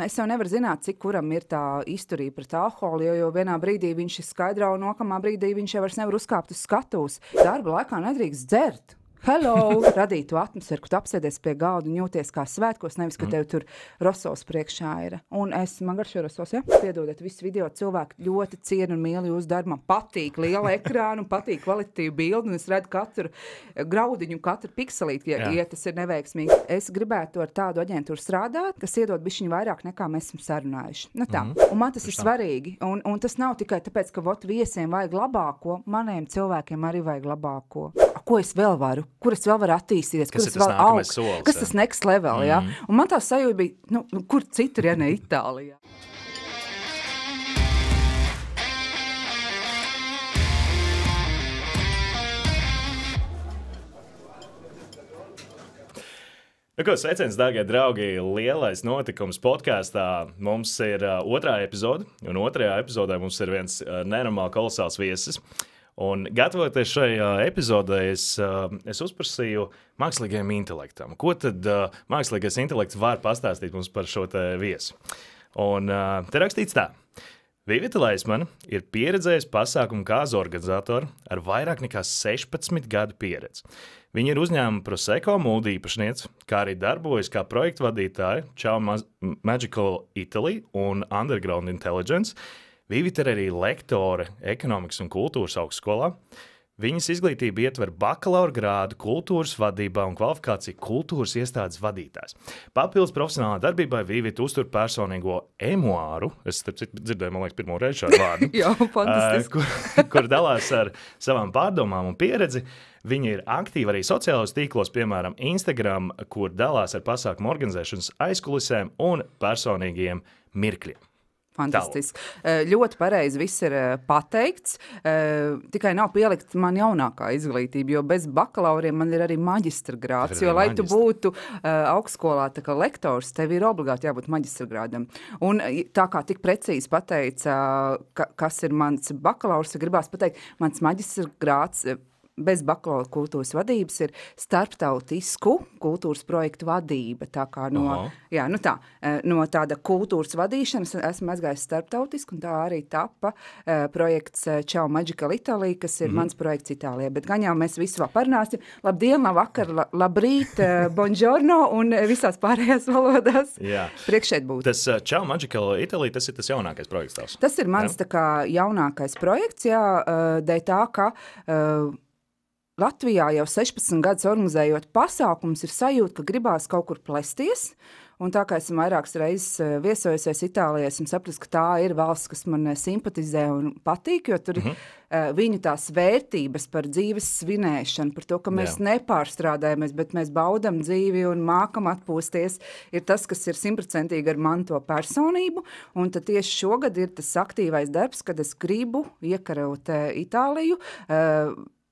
Es jau nevaru zināt, cik kuram ir tā izturība pret alkoholu, jo vienā brīdī viņš ir skaidrā, un nākamā brīdī viņš jau vairs nevar uzkāpt uz skatuves. Darba laikā nedrīkst dzert. Hello! Radīt to atmosfēru, kur tu apsēdies pie galda un jūties kā svētkos, nevis, ka tev tur rosos priekšā ir. Un man garšo rosos, ja? Piedodiet, visu video cilvēki ļoti cienu un mīl jūsu darbu. Man patīk liela ekrāna un patīk kvalitatīva bilde, un es redzu katru graudiņu, katru pikselīti, ja tas ir neveiksmīgi. Es gribētu ar tādu aģentūru strādāt, kas iedod bišķiņu vairāk nekā mēs esam sarunājuši. Nu tā. Un man tas ir svarīgi. Un tas nav tikai tāpēc, ka viesiem vajag labāko, maniem cilvēkiem arī vajag labāko. Ko es vēl varu? Kur es vēl varu attīstīties? Kur es vēl augstu? Kas tas next level, ja? Un man tā sajūta bija, kur citur, ja ne Itālijā? Sveiciens, dārgie draugi! Lielais notikums podkāstā. Mums ir otrā epizode, un otrajā epizodē mums ir viens nenormāli kolosāls viesis. Un gatavoties šai epizodē, es uzprasīju mākslīgajam intelektam. Ko tad mākslīgais intelekts var pastāstīt mums par šo te viesu? Un te rakstīts tā. Vivita Leismane ir pieredzējusi pasākumu kāzu organizatori ar vairāk nekā 16 gadu pieredzi. Viņa ir uzņēmuma Prosecco Mood īpašniece, kā arī darbojas kā projektu vadītāja Ciao Magical Italy un Underground Intelligence. Vivita ir arī lektore ekonomikas un kultūras augstskolā. Viņas izglītība ietver bakalaura grādu kultūras vadībā un kvalifikāciju kultūras iestādes vadītājs. Papildus profesionālā darbībai Vivita uztur personīgo emuāru, es dzirdēju, man liekas, pirmo reizi šādu vārdu, Jā, fantastiski. kur dalās ar savām pārdomām un pieredzi. Viņa ir aktīva arī sociālajos tīklos, piemēram, Instagram, kur dalās ar pasākumu organizēšanas aizkulisēm un personīgiem mirkļiem. Fantastiski. Ļoti pareizi viss ir pateikts, tikai nav pielikt man jaunākā izglītība, jo bez bakalauriem man ir arī maģistra grāds, jo, lai tu būtu augstskolā tā kā lektors, tev ir obligāti jābūt maģistra grādam. Un tā kā tik precīzi pateica, kas ir mans bakalaurs, gribās pateikt, mans maģistra grāds bez bakalaura kultūras vadības ir starptautisku kultūras projektu vadība. Tā kā no tāda kultūras vadīšanas esmu aizgājis starptautisku, un tā arī tapa projekts Ciao Magical Italy, kas ir mans projekts Itālijā. Bet gan jau mēs visu vēl parunāsim. Labdien, labvakar, labrīt, buongiorno un visās pārējās valodās. Priekš šeit būt. Tas Ciao Magical Italy, tas ir tas jaunākais projekts tavs? Tas ir mans tā kā jaunākais projekts, dēļ tā, ka Latvijā jau 16 gadus organizējot pasākums, ir sajūta, ka gribās kaut kur plesties. Un tā kā esmu vairākas reizes viesojusies Itālijā, esmu saprast, ka tā ir valsts, kas man simpatizē un patīk, jo tur viņu tās vērtības par dzīves svinēšanu, par to, ka mēs nepārstrādājamies, bet mēs baudam dzīvi un mākam atpūsties, ir tas, kas ir 100% ar manu to personību. Un tad tieši šogad ir tas aktīvais darbs, kad es gribu iekarot Itāliju,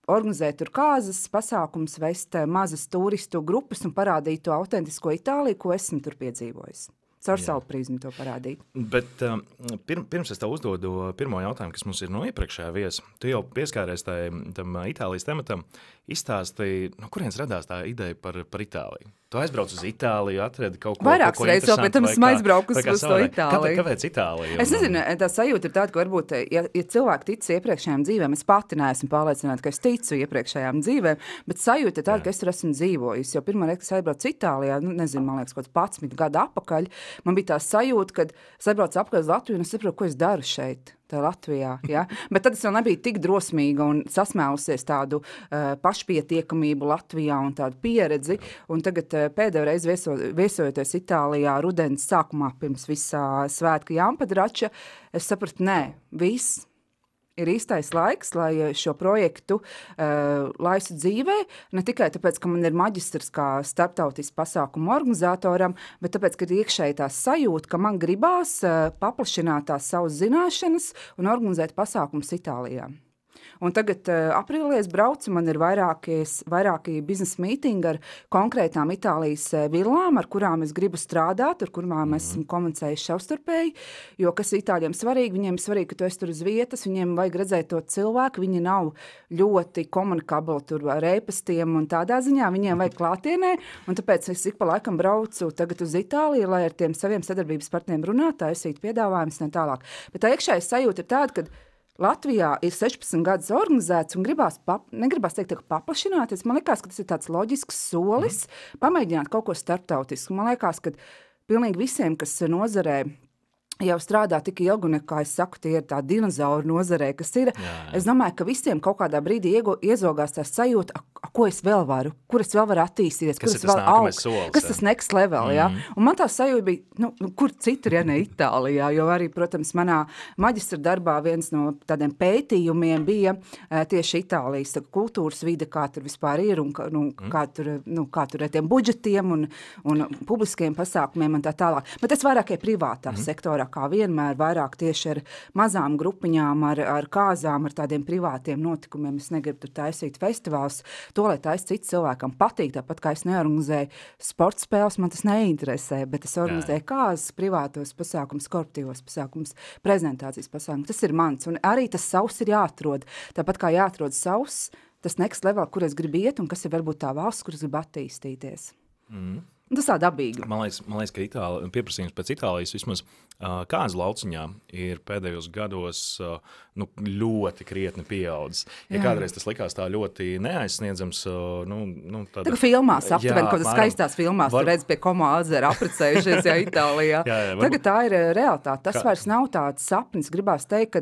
organizēt tur kāzas, pasākums, vest mazas turistu grupas un parādīt to autentisko Itāliju, ko esmu tur piedzīvojis. Caur savu prizmu to parādīt. Bet pirms es tev uzdodu pirmo jautājumu, kas mums ir no iepriekšējā viesa, tu jau pieskāries tam Itālijas tematam, izstāstīji, no kurienes radās tā ideja par Itāliju? Tu aizbrauc uz Itāliju, atradi kaut ko vairākas reizes vēl pēc tam esmu aizbraukusi uz to Itāliju. Kāpēc Itāliju? Es nezinu, tā sajūta ir tāda, ka varbūt, ja cilvēki tic iepriekšējām dzīvēm, es pati neesmu pārliecināta, ka es ticu iepriekšējām dzīvēm, bet sajūta ir tāda, ka es tur esmu dzīvojis, jo pirmā reize, kad aizbraucu Itālijā, nezinu, man liekas, kaut 11 gadu atpakaļ, man bija tā sajūta, kad es aizbraucu apkārt uz Latviju un es saprotu, ko es daru šeit. Latvijā, ja? Bet tad es vēl nebiju tik drosmīga un sasmēlusies tādu pašpietiekamību Latvijā un tādu pieredzi. Un tagad pēdējo reizi viesojoties Itālijā rudens sākumā pirms visā svētka Jāmpadrača, es sapratu, viss. Ir īstais laiks, lai šo projektu laistu dzīvē, ne tikai tāpēc, ka man ir maģistrs kā starptautisku pasākumu organizatoram, bet tāpēc, ka ir iekšēji tā sajūta, ka man gribās paplašināt tās savas zināšanas un organizēt pasākumus Itālijā. Un tagad aprīlī es braucu, man ir vairāki biznesa mītingi ar konkrētām Itālijas villām, ar kurām es gribu strādāt, ar kurām mēs esam komunicējuši savstarpēji, jo kas Itāļiem svarīgi, viņiem svarīgi, ka tu esi tur uz vietas, viņiem vajag redzēt to cilvēku, viņi nav ļoti komunikabli tur ar ēpastiem un tādā ziņā, viņiem vajag klātienē, un tāpēc es ik pa laikam braucu tagad uz Itāliju, lai ar tiem saviem sadarbības partneriem runāt, taisīt piedāvājumus un tālāk. Bet tā iekšējais sajūta ir tāda, ka Latvijā ir 16 gadus organizēts un negribās teikt, ka paplašināties. Man liekas, ka tas ir tāds loģisks solis, pamēģināt kaut ko starptautisku. Man liekas, ka pilnīgi visiem, kas nozarē jau strādā tik ilgi, un, kā es saku, tie ir tā dinozauri nozarē, kas ir. Es domāju, ka visiem kaut kādā brīdī iezogās tā sajūta, ko es vēl varu, kur es vēl varu attīstīties, kur es vēl augt, kas tas next level, jā. Un man tā sajūta bija, kur citur, ja ne Itālijā, jo arī, protams, manā maģistra darbā viens no tādiem pētījumiem bija tieši Itālijas kultūras vide, kā tur vispār ir, un kā tur ar tiem budžetiem un publiskiem pasākumiem un tā tālāk. Bet es vairāk privātā sektorā, kā vienmēr, vairāk tieši ar mazām grupiņām, ar kāzām, ar tādiem privātiem notikumiem. Es negribu tur taisīt festivāls, to, lai taisa cits cilvēkam patīk, tāpat kā es neorganizēju sporta spēles, man tas neinteresē, bet es organizēju kāzas, privātos pasākums, korporatīvos pasākums, prezentācijas pasākums. Tas ir mans, un arī tas savs ir jāatrod. Tāpat kā jāatrod savs, tas next level, kur es gribu iet, un kas ir varbūt tā valsts, kur es gribu attīstīties. Tas tā dabīgi. Man liekas, ka pieprasījums pēc Itālijas vismaz kāzu lauciņā ir pēdējos gados ļoti krietni pieaudzis. Ja kādreiz tas likās tā ļoti neaizsniedzams. Tagad filmās aptuveni, kaut kādas skaistās filmās, tu redz pie Como ezera aprecējušies Itālijā. Tagad tā ir realitāte. Tas vairs nav tāds sapnis. Gribās teikt, ka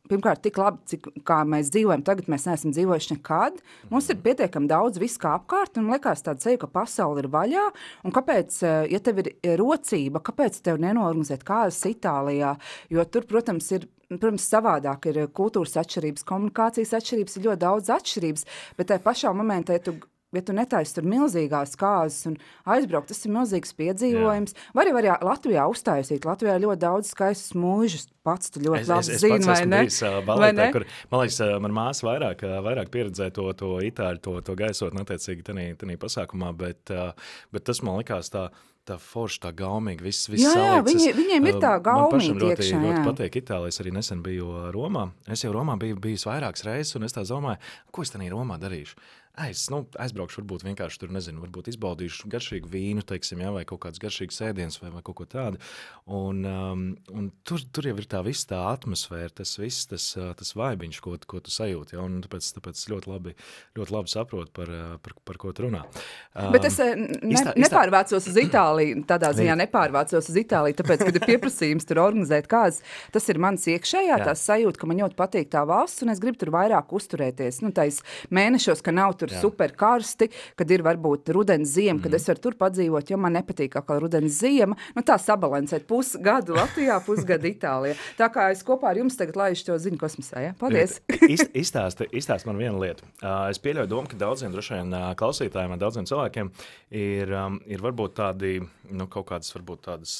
pirmkārt, tik labi, kā mēs dzīvojam, tagad mēs neesam dzīvojuši nekad. Mums ir pietiekami daudz viss kā apkārt, un liekas tāda seja, ka pasaule ir vaļā. Un kāpēc, ja tev ir rocība, kāpēc tev nenoorganizēt kāzas Itālijā? Jo tur, protams, savādāk ir kultūras atšķirības, komunikācijas atšķirības, ir ļoti daudz atšķirības, bet tajā pašā momentā, ja tu netaisi tur milzīgās kāzas un aizbraukt, tas ir milzīgs piedzīvojums. Vai arī Latvijā uztaisīt. Latvijā ir ļoti daudz skaistus mūžus. Pats tu ļoti labi zini, vai ne? Es pats esmu bijis balētā, kur, man liekas, man māsa vairāk pieredzēja to itāļu, to gaisotni attiecīgi tanī pasākumā, bet tas man likās tā forši, tā gaumīgi, viss salikts. Viņiem ir tā gaumīgi iekšā. Man ļoti patīk Itālija, es arī nesen biju Romā. Es jau Romā biju vairākas reizes, un es tā domāju, ko es tanī Romā darīšu? Aizbraukšu, varbūt vienkārši tur, nezinu, varbūt izbaudīšu garšīgu vīnu, teiksim, vai kaut kāds garšīgs ēdiens vai kaut ko tādu. Un tur jau ir tā viss tā atmosfēra, tas viss, tas vaibiņš, ko tu sajūti. Ja? Un tāpēc ļoti labi saprotu, par ko tu runā. Bet es nepārvācos uz Itāliju, tādā ziņā nepārvācos uz Itāliju, tāpēc, kad ir pieprasījums tur organizēt kāzas, tas ir mans iekšējā, tā sajūta, ka man ļoti patīk tā valsts, un es gribu tur vairāk uzturēties. Tais mēnešos, ka nav tur super karsti, kad ir varbūt rudens ziema, kad es varu tur padzīvot, jo man nepatīk kā rudens ziema. Tā sabalansēt pusgadu Latvijā, pusgadu Itālijā. Tā kā es kopā ar jums tagad laišu to ziņu kosmosā, ja? Paldies! Izstāst man vienu lietu. Es pieļauju domu, ka daudziem droši vien klausītājiem, daudziem cilvēkiem ir varbūt tādi, kaut kādas varbūt tādas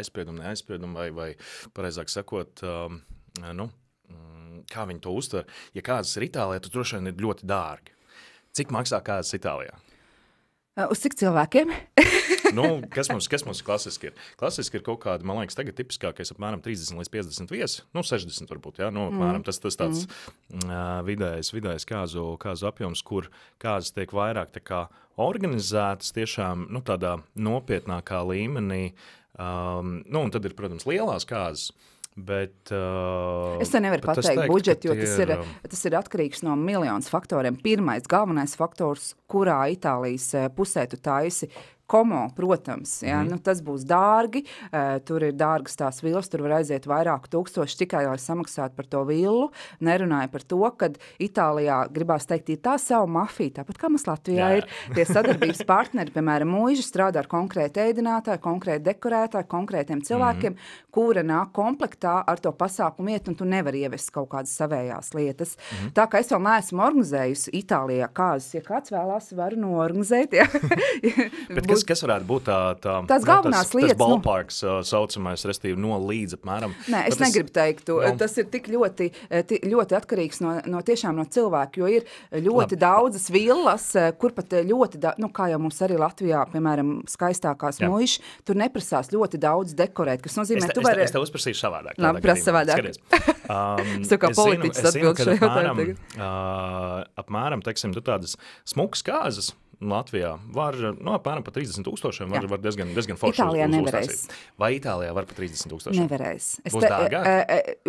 aizspriedumi, neaizspriedumi vai pareizāk sakot, kā viņi to uztver. Ja kādas ir Itālijā, tad droši vien ir ļoti dārgi. Cik maksā kāzas Itālijā? Uz cik cilvēkiem? Kas mums klasiski ir? Klasiski ir kaut kāda, man liekas, tagad tipiskākais apmēram 30 līdz 50 viesi. 60 varbūt, jā. Apmēram tas tāds vidējais kāzu apjoms, kur kāzas tiek vairāk tā kā organizētas tiešām tādā nopietnākā līmenī. Un tad ir, protams, lielās kāzas. Bet, es te nevaru pateikt budžetu, jo tas ir atkarīgs no miljonus faktoriem. Pirmais, galvenais faktors, kurā Itālijas pusē tu taisi, Como, protams, ja? Tas būs dārgi, tur ir dārgas tās villas, tur var aiziet vairāku tūkstoši tikai, lai samaksātu par to villu. Nerunāju par to, kad Itālijā, gribās teikt, ir tā savu mafiju, tāpat kā mums Latvijā ir tie sadarbības partneri, piemēram, mūži strādā ar konkrētu ēdinātāju, konkrētu dekorētāju, konkrētiem cilvēkiem, kura nāk komplektā ar to pasākumu iet, un tu nevari ievest kaut kādas savējās lietas. Tā kā es vēl neesmu organizējusi Itālijā kāzas, ja kāds vēlās, varu noorganizēt, ja. Bet kas varētu būt tās galvenās lietas, tas ballparks saucamais, restīvi no līdz apmēram? Nē, es negribu teikt, tas ir tik ļoti atkarīgs tiešām no cilvēka, jo ir ļoti daudzas villas, kur pat ļoti, kā jau mums arī Latvijā, piemēram, skaistākās muišas, tur neprasās ļoti daudz dekorēt, kas nozīmē, Es tev uzprasīšu savādāk. Labi, prasa savādāk. Es kā politiķis atbildu šo jautājumu. Apmēram, teiksim, tādas smukas kāzas Latvijā var, apmēram pa 30,000 var diezgan forši. Itālijā nevarēs. Vai Itālijā var pa 30,000? Nevarēs. Būs dārgāk?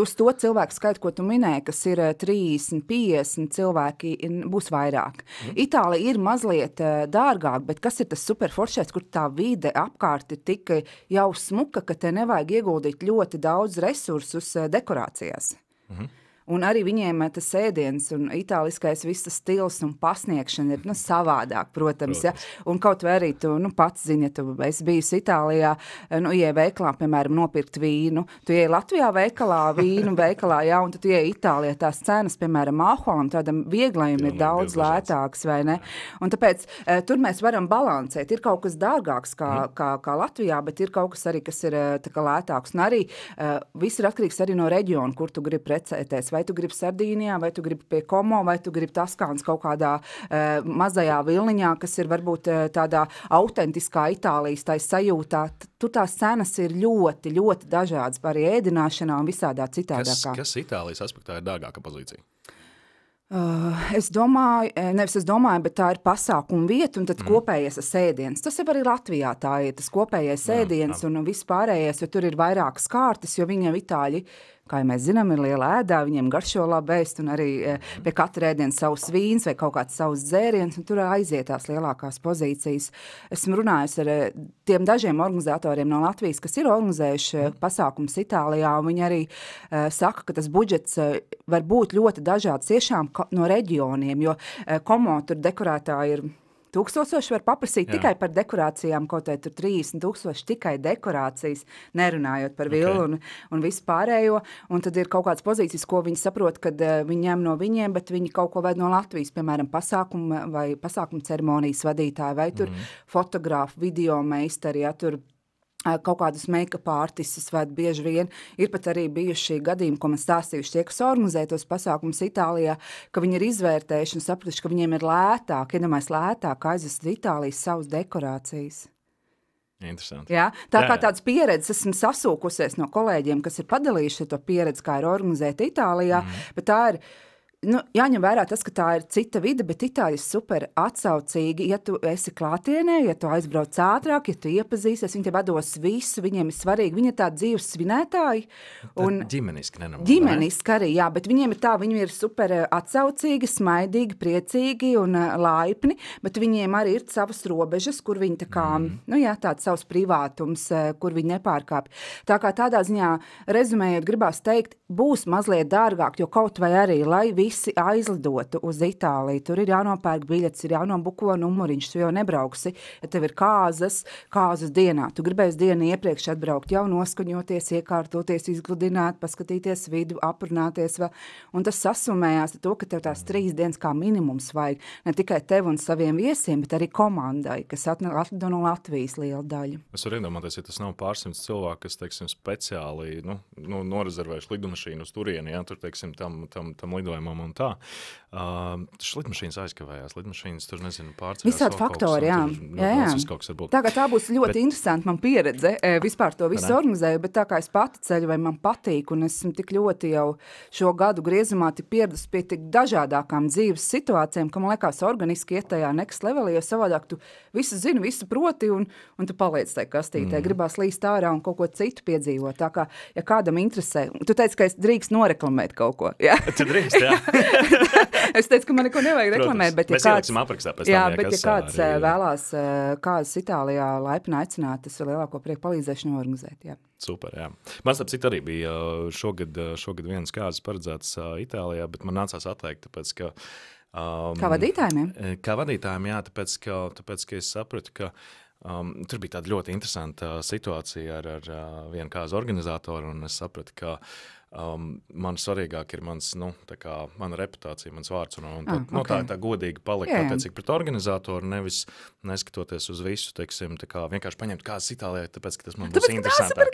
Uz to cilvēku skaitu, ko tu minēji, kas ir 30, 50 cilvēki, būs vairāk. Itālija ir mazliet dārgāk, bet kas ir tas superforšais, kur tā vide apkārt ir tik jau smuka, ka te nevajag ieguldīt ļoti daudz resursus dekorācijās. Un arī viņiem tas ēdiens un itāliskais visas stils un pasniegšana ir savādāk, protams. Ja? Un kaut vai arī tu pats zini, ja tu esi bijusi Itālijā, ieej veikalā, piemēram, nopirkt vīnu. Tu ieej Latvijā vīnu veikalā, ja, un tu ieej Itālijā. Tās cenas, piemēram, alkoholam, tādam vieglajam ir daudz lētāks, vai ne? Un tāpēc tur mēs varam balansēt. Ir kaut kas dārgāks kā Latvijā, bet ir kaut kas arī, kas ir tā kā lētāks. Un arī viss ir atkarīgs arī no reģiona, kur tu gribi precēties. Vai tu gribi Sardīnijā, vai tu gribi pie Komo, vai tu gribi Taskāns kaut kādā mazajā vilniņā, kas ir varbūt tādā autentiskā Itālijas tai sajūtā. Tur tās cenas ir ļoti, ļoti dažādas par ēdināšanā un visādā citādākā. Kas Itālijas aspektā ir dārgāka pozīcija? Es domāju, bet tā ir pasākuma vieta un tad kopējais ēdiens. Tas jau arī Latvijā tā ir, tas kopējais ēdiens un viss pārējais, jo tur ir vairākas kārtas, jo viņiem Itāļi, kā jau mēs zinām, ir liela ēdā, viņiem garšo labi ēst un arī pie katra ēdiena savs vīns vai kaut kāds savs dzēriens, un tur aiziet tās lielākās pozīcijas. Esmu runājusi ar tiem dažiem organizatoriem no Latvijas, kas ir organizējuši pasākums Itālijā, un viņi arī saka, ka tas budžets var būt ļoti dažāds tiešām no reģioniem, jo Komo tur dekorētāji ir 1000 var paprasīt tikai par dekorācijām, kaut vai tur 30,000 tikai dekorācijas, nerunājot par vilnu un visu pārējo. Un tad ir kaut kādas pozīcijas, ko viņi saprot, kad viņi ņem no viņiem, bet viņi kaut ko ved no Latvijas, piemēram, pasākuma ceremonijas vadītāji, vai tur fotogrāfi, video meistari, ja tur kaut kādus make-up artistus vai bieži vien ir pat arī bijuši gadījumi, ko man stāstījuši tie, kas organizē tos pasākumus Itālijā, ka viņi ir izvērtējuši un sapratuši, ka viņiem ir lētāk aizvest uz Itālijas savas dekorācijas. Interesanti. Jā, kā tādas pieredzes esmu sasūkusies no kolēģiem, kas ir padalījuši to pieredzi, kā ir organizēta Itālijā, bet tā ir jāņem vērā tas, ka tā ir cita vide, bet Itāļi ir super atsaucīgi. Ja tu esi klātienē, ja tu aizbrauc ātrāk, ja tu iepazīsies, viņi te vados visu, viņiem ir svarīgi. Viņi ir tādi dzīves svinētāji. Un ģimeniski nenormāli. Ģimeniski arī, jā, bet viņiem ir tā, viņi ir super atsaucīgi, smaidīgi, priecīgi un laipni, bet viņiem arī ir savas robežas, kur viņi tā kā, tāds savs privātums, kur viņi nepārkāp. Tā kā tādā ziņā, rezumējot, gribās teikt, būs mazliet dārgāk, jo kaut vai arī, lai visi aizlidotu uz Itāliju. Tur ir jānopērk biļets, ir jānobuko numuriņš, tu jau nebrauksi, ja tev ir kāzas dienā. Tu gribēsi dienu iepriekš atbraukt, jau noskaņoties, iekārtoties, izgludināt, paskatīties vidu, aprunāties vēl. Un tas sasumējās ar to, ka tev tās 3 dienas kā minimums vajag ne tikai tev un saviem viesiem, bet arī komandai, kas atlido no Latvijas liela daļa. Es varu iedomāties, ja tas nav pārsimts cilvēku, kas, teiksim, speciāli norezervējuši lidmašīnu uz turieni, ja, tur, teiksim, tam lidojumam un tā. Tas lidmašīnas aizkavējās, lidmašīnas tur, nezinu, pārceļās. Visādi faktori, jā. Tā kā tā būs ļoti interesanti man pieredze, vispār to visu organizēju, bet tā kā es pati ceļu, vai man patīk, un esmu tik ļoti jau šo gadu griezumā tik pieradusi pie tik dažādākām dzīves situācijām, ka man liekas organiski iet tajā next levelī, jo savādāk tu visu zini, visu proti, un tu paliec tajā kastītē, gribās līst ārā un kaut ko citu piedzīvot. Tā kā, ja kādam interesē, tu teici, ka es drīkst noreklamēt kaut ko, jā? Tu drīkst, jā. Es teicu, ka man neko nevajag reklamēt, bet mēs ieliksim aprakstā pēc tam, jā, bet ja kāds vēlās kādas Itālijā laipni aicināt, tas ir lielāko prieku palīdzēšanu organizēt, jā. Super, jā. Man starp citu arī bija šogad vienas kāzas paredzētas Itālijā, bet man nācās atteikt, tāpēc, ka kā vadītājiem? Kā vadītājiem, jā, tāpēc, ka es sapratu, ka tur bija tāda ļoti interesanta situācija ar vienu kāzu organizatoru, un es sapratu, ka man svarīgāk ir mana reputācija, mans vārds, un tā ir tā godīgi palikt attiecīgi pret organizatoru, nevis neskatoties uz visu, teiksim, tā kā vienkārši paņemt kāds Itālijā, tāpēc, ka tas man būs interesantāk.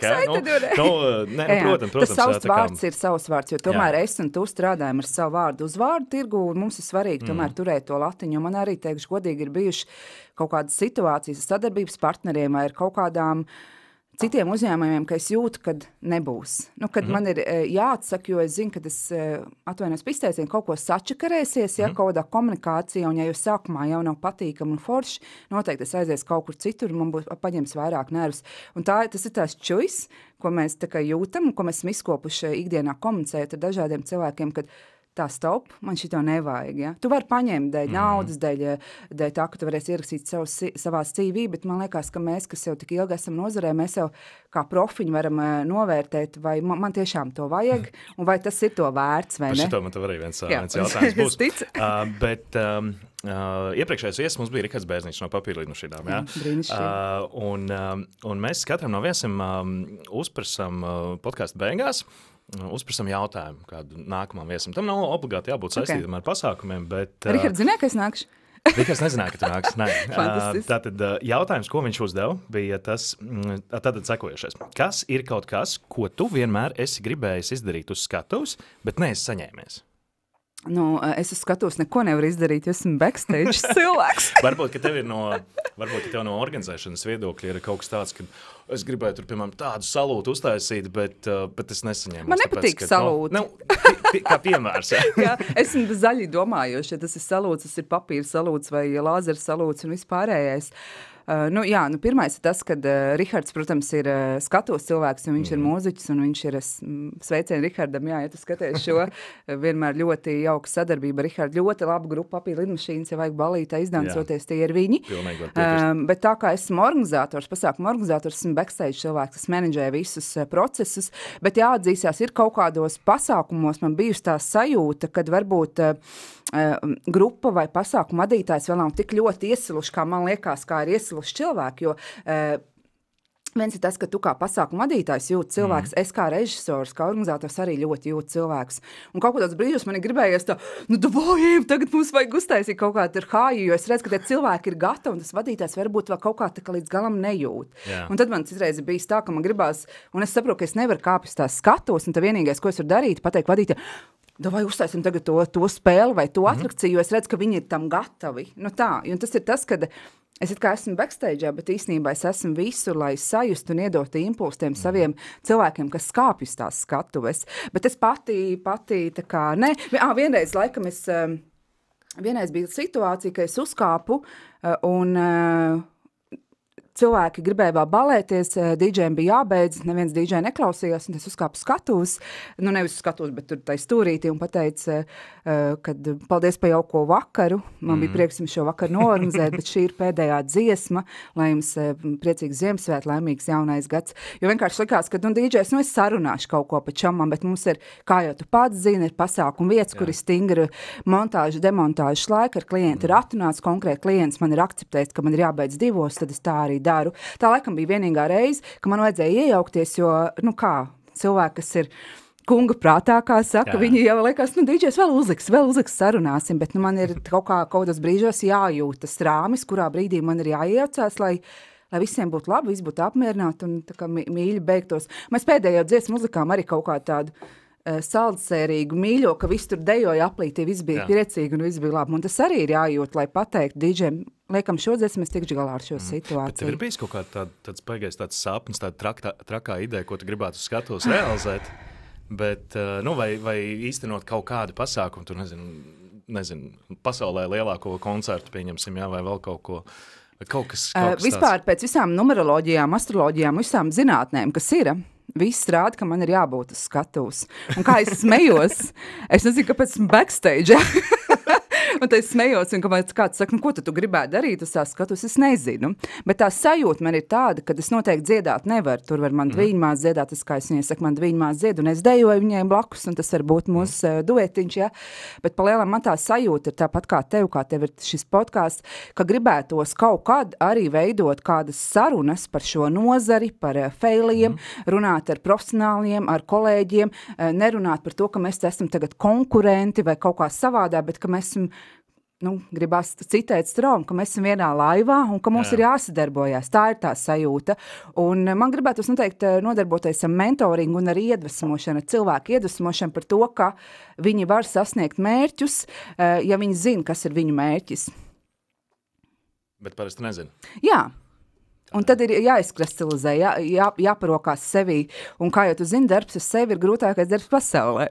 Protams. Tas savs vārds ir savs vārds, jo tomēr es un tu strādājam ar savu vārdu uzvārdu tirgu, un mums ir svarīgi tomēr turēt to latiņu, jo man arī, teikšu, godīgi ir bijuši kaut kādas situācijas sadarbības partneriem vai ar kaut kādām citiem uzņēmumiem, ka es jūtu, kad nebūs. Kad man ir jāatsaka, jo es zinu, ka es atvainojos par izteicienu, kaut ko sačakarēsies, kaut kādā komunikācijā, un ja jau sākumā jau nav patīkami un forši, noteikti es aizies kaut kur citur, un man būs paņems vairāk nervus. Un tas ir tās čujas, ko mēs tā kā jūtam, ko mēs esam izkopuši ikdienā komunicēt ar dažādiem cilvēkiem, kad tā stop, man šito nevajag. Ja? Tu vari paņemt dēļ naudas, dēļ tā, ka tu varēsi ierakstīt savā CV, bet man liekas, ka mēs, kas jau tik ilgi esam nozarē, mēs jau kā profiņi varam novērtēt, vai man tiešām to vajag, un vai tas ir to vērts, vai ne? Par šito man tev arī viens jautājums būs. Bet iepriekšējais viesis mums bija Rihards Bērziņš no Papīra lidmašīnām. Ja? Un mēs katram no viesiem uzprasam podcastu beigās, uzprasam jautājumu kādu nākamam viesam. Tam nav obligāti jābūt saistītam ar pasākumiem, bet... Rihards zināja, ka es nākšu? Rihards nezināja, ka tu nāks. Tātad jautājums, ko viņš uzdeva, bija tas, tātad sekojušais. Kas ir kaut kas, ko tu vienmēr esi gribējis izdarīt uz skatuves, bet neesi saņēmies? Es skatos, neko nevaru izdarīt, jo esmu backstage cilvēks. Varbūt, ka tev no organizēšanas viedokļa ir kaut kas tāds, ka es gribēju tur, piemēram, tādu salūtu uztaisīt, bet es nesaņēmu. Man nepatīk salūti. Kā piemērs. Jā, esmu zaļi domājoši, ja tas ir salūts, tas ir papīra salūts vai lāzera salūts un vispārējais. Pirmais ir tas, kad Rihards, protams, ir skatuves cilvēks, un viņš ir mūziķis, un viņš ir sveicieni Rihardam, ja tu skaties šo, vienmēr ļoti jauka sadarbība ar Rihardu, ļoti laba grupa Papīra lidmašīnas, ja vajag balītā izdancoties, tie ir viņi. Bet tā kā esmu organizators, pasākumu organizators, esmu backstage cilvēks, kas menedžē visus procesus, bet jāatzīstās, ir kaut kādos pasākumos man bijusi tā sajūta, kad varbūt grupa vai pasākuma vadītājs vēl nav tik ļoti iesiluši, kā man liekas, kā ir iesiluši cilvēki, jo viens ir tas, ka tu kā pasākuma vadītājs jūt cilvēks, es kā režisors, kā organizators arī ļoti jūt cilvēks. Un kaut kādos brīžos man ir gribējies tā, davājiem, tagad mums vajag uztaisīt kaut kādu ar hāju, jo es redzu, ka tie cilvēki ir gatavi, un tas vadītājs varbūt vēl kaut kā tā kā līdz galam nejūt. Jā. Un tad man citreiz ir bijis tā, ka man gribās, un es saprotu, ka es nevaru kāpjas tās skatos, un tā vienīgais, ko es varu darīt, pateikt vadītājai, vai uztaisim tagad to spēli vai to atrakciju, jo es redzu, ka viņi ir tam gatavi. Un tas ir tas, kad es it kā esmu backstage, bet īstenībā es esmu visur, lai sajustu un iedotu impulsu tiem saviem cilvēkiem, kas skāpjas tās skatuves. Bet es pati tā kā, ne. Vienreiz laikam vienreiz bija situācija, ka es uzkāpu un cilvēki gribēja vēl balēties, dīdžejiem bija jābeidz, neviens dīdžeja neklausījās, un es uzkāpu skatuves, nevis skatuves, bet tur tai stūrītī un pateica, kad paldies par jauko vakaru, man bija prieks jums šo vakaru noorganizēt, bet šī ir pēdējā dziesma, lai jums priecīgs Ziemassvētku, laimīgs jaunais gads. Jo vienkārši likās, ka dīdžejs, es sarunāšu kaut ko pa čamam, bet mums ir, kā jau tu pats zini, ir pasākuma vietas, kur ir stingra montāža, demontāžas laika, ar klientu ir atrunāts, konkrēti klients man ir akceptējis, ka man ir jābeidz 2, tad es tā arī daru. Tā laikam bija vienīgā reize, ka man vajadzēja iejaukties, jo, cilvēki, kas ir kunga prātā, kā saka, viņi jau liekas, dīdžejs vēl uzliks, sarunāsim, bet man ir kaut kādos brīžos jājūt tas rāmis, kurā brīdī man ir jāiejaucās, lai visiem būtu labi, visi būtu apmierināti un tā kā mīļi beigtos. Mēs pēdējo dziesmu uzlikām arī kaut kā tādu saldsērīgu mīļo, ka visi tur dejoja aplītī, visi bija priecīgi un visi bija labi. Un tas arī ir jājūt, lai pateiktu dīdžejiem, liekam šo dziesmu, es tikšu galā ar šo situāciju. Bet tev ir bijis kaut kā tāds baigais tāds sapnis, tāda trakā ideja, ko tu gribētu skatos realizēt, bet, vai īstenot kaut kādu pasākumu, tur nezinu, pasaulē lielāko koncertu pieņemsim, vai vēl kaut ko. Kaut kas vispār pēc visām numeroloģijām, astroloģijām, visām zinātnēm, kas ir, viss rāda, ka man ir jābūt uz skatuves. Un kā es smejos, es nezinu, kāpēc esmu backstage. Un tad es smējos, un kāds saka, ko tu gribētu darīt, uz tā skatus, es nezinu. Bet tā sajūta man ir tāda, ka es noteikti dziedāt nevaru. Tur var man dviņmās dziedāt, tas, kā es viņai saku, man dviņmās dzied, un es dejoju viņai blakus, un tas var būt mūsu duetiņš, ja. Bet pa lielam man tā sajūta ir tāpat kā tev ir šis podcasts, ka gribētos kaut kad arī veidot kādas sarunas par šo nozari, par failiem, runāt ar profesionāliem, ar kolēģiem, nerunāt par to, ka mēs esam tagad konkurenti vai kaut kā savādā, bet ka mēs esam, gribās citēt Straumu, ka mēs esam vienā laivā un ka mums ir jāsadarbojās. Tā ir tā sajūta. Un man gribētos noteikti nodarboties ar mentoringu un ar iedvesmošanu, cilvēku iedvesmošanu par to, ka viņi var sasniegt mērķus, ja viņi zina, kas ir viņu mērķis. Bet parasti nezinu. Jā. Un tad ir jāizkristalizē, jāparokās sevī. Un kā jau tu zini, darbs uz sevi ir grūtākais darbs pasaulē.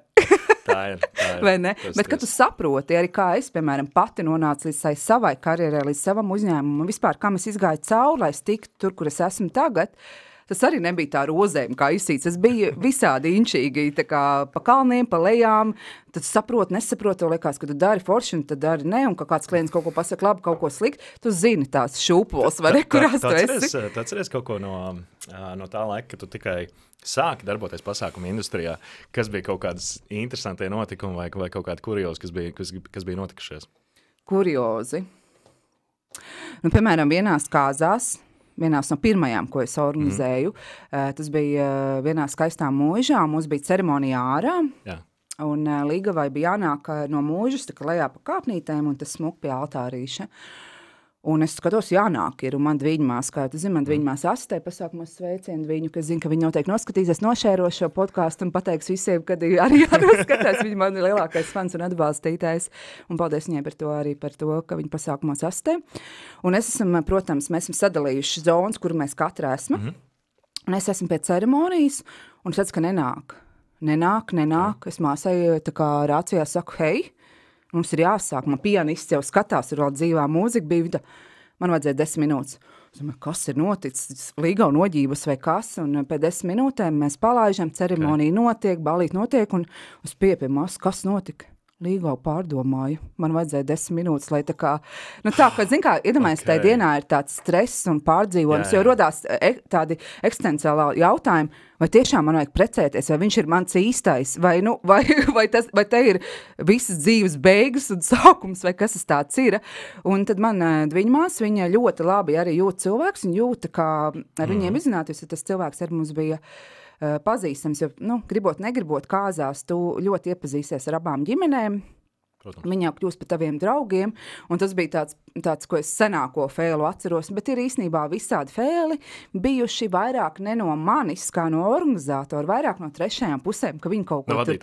Tā ir. Vai ne? Bet, kad tu saproti, arī kā es, piemēram, pati nonācu līdz savai karjerai, līdz savam uzņēmumam, un vispār, kā es izgāju cauri, lai es tiktu tur, kur es esmu tagad, tas arī nebija tā rozēm, kā izsīts. Es biju visādi inčīgi, tā kā pa kalniem, pa lejām, tad saproti, nesaproti, tev liekas, ka tu dari forši, un tad dari ne, un ka kāds klients kaut ko pasaka labi, kaut ko slikti, tu zini tās šūpols, vai ne, kurās tu esi. Tu atceries kaut ko no tā laika, ka tu tikai sāki darboties pasākumu industrijā, kas bija kaut kādas interesantie notikumi vai kaut kādi kuriozi, kas bija notikušies? Kuriozi. Piemēram, vienās no pirmajām, ko es organizēju, tas bija vienā skaistā mūžā, mums bija ceremonija ārā, un Līgavai bija jānāk no mūžas, tā kā lejā pa kāpnītēm, un tas smuk pie altārīša. Un es skatos, jānāk ir, un man dviņmās, kā tu zini, man dviņmās asistē pasākumos sveicienu viņu, ka zinu, ka viņi noteikti noskatīsies, nošēros šo podcastu un pateiks visiem, kad arī jānoskatās. Viņa man ir lielākais fans un atbalstītājs, un paldies viņai par to arī par to, ka viņa pasākumos asistē. Un es esmu, protams, mēs esam sadalījuši zonas, kur mēs katra esmu, un es esmu pie ceremonijas, un es redzu, ka nenāk. Es māsai tā kā rācijā saku, hei, mums ir jāsāk, man pianists jau skatās, ir vēl dzīvā mūzika bija, man vajadzēja 10 minūtes. Es domāju, kas ir noticis, Līgava noģības vai kas, un pēc 10 minūtēm mēs palaižam, ceremonija notiek, balīt notiek, un uz piepiemas, kas notika? Līgava pārdomāju, man vajadzēja 10 minūtes, lai tā kā, ka, zin kā, iedomājies, tajā dienā ir tāds stress un pārdzīvojums, jo rodās tādi eksistenciālā jautājumi, vai tiešām man vajag precēties, vai viņš ir mans īstais, vai te ir visas dzīves beigas un sākums, vai kas tas tāds ir. Un tad man dviņmās, viņa ļoti labi arī jūt cilvēks, un jūta, kā ar viņiem izzināties, jo tas cilvēks ar mums bija pazīstams, jo, gribot, negribot kāzās, tu ļoti iepazīsies ar abām ģimenēm. Protams. Viņi jau kļūst par taviem draugiem, un tas bija tāds, ko es senāko fēlu atceros, bet ir īstenībā visādi fēli bijuši vairāk ne no manis, kā no organizātora, vairāk no trešajām pusēm, ka viņi kaut ko tur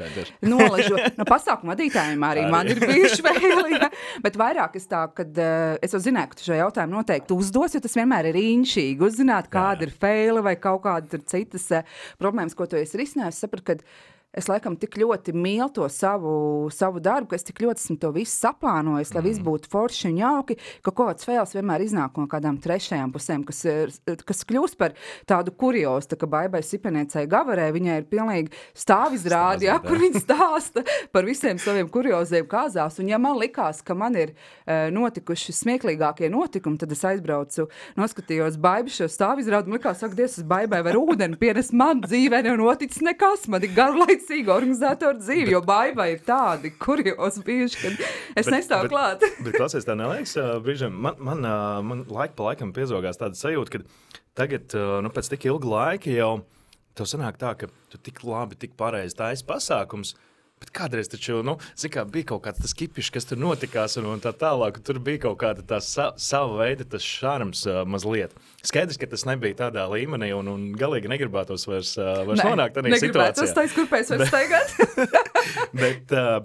nolažo. No pasākuma vadītājiem arī man ir bijuši fēli, ja? Bet vairāk es tā, kad es jau zināju, ka tu šo jautājumu noteikti uzdos, jo tas vienmēr ir inšīgi, uzzināt, kāda ir fēli vai kaut kāda tur citas problēmas, ko tu esi risinājis, sapratu, kad es laikam tik ļoti mīlu to savu darbu, ka es tik ļoti esmu to visu saplānojis, lai viss būtu forši un jauki, ka kaut kāds fēls vienmēr iznāk no kādām trešajām pusēm, kas kļūst par tādu kuriozu, tā kā Baibai Sipeniecei Gavarē, viņai ir pilnīgi stāvizrādi, kur viņa stāsta par visiem saviem kurioziem kāzās, un ja man likās, ka man ir notikuši smieklīgākie notikumi, tad es aizbraucu, noskatījos Baibi šo stāvizrādi, un likās, saka, Dievs, Baibai var ūdeni pierest, man dzīvē nav noticis nekas, man ir garlaicīga organizatoru dzīvi, jo Baibai ir tādi kuriozi bijuši, kad es nestāvu klāt. Bet klausies, tā neliekas, brīžiem, man laika pa laikam piezogās tāda sajūta, ka tagad, pēc tik ilga laika jau tev sanāk tā, ka tu tik labi, tik pareizi taisi pasākums, bet kādreiz taču, bija kaut kāds tas kipišs, kas tur notikās un tā tālāk, tur bija kaut kāda tā sava veida tas šarms mazliet. Skaidrs, ka tas nebija tādā līmenī un galīgi negribētos vairs nonākt tādā situācijā. Negribētos taisa, kurpēc vairs staigāt.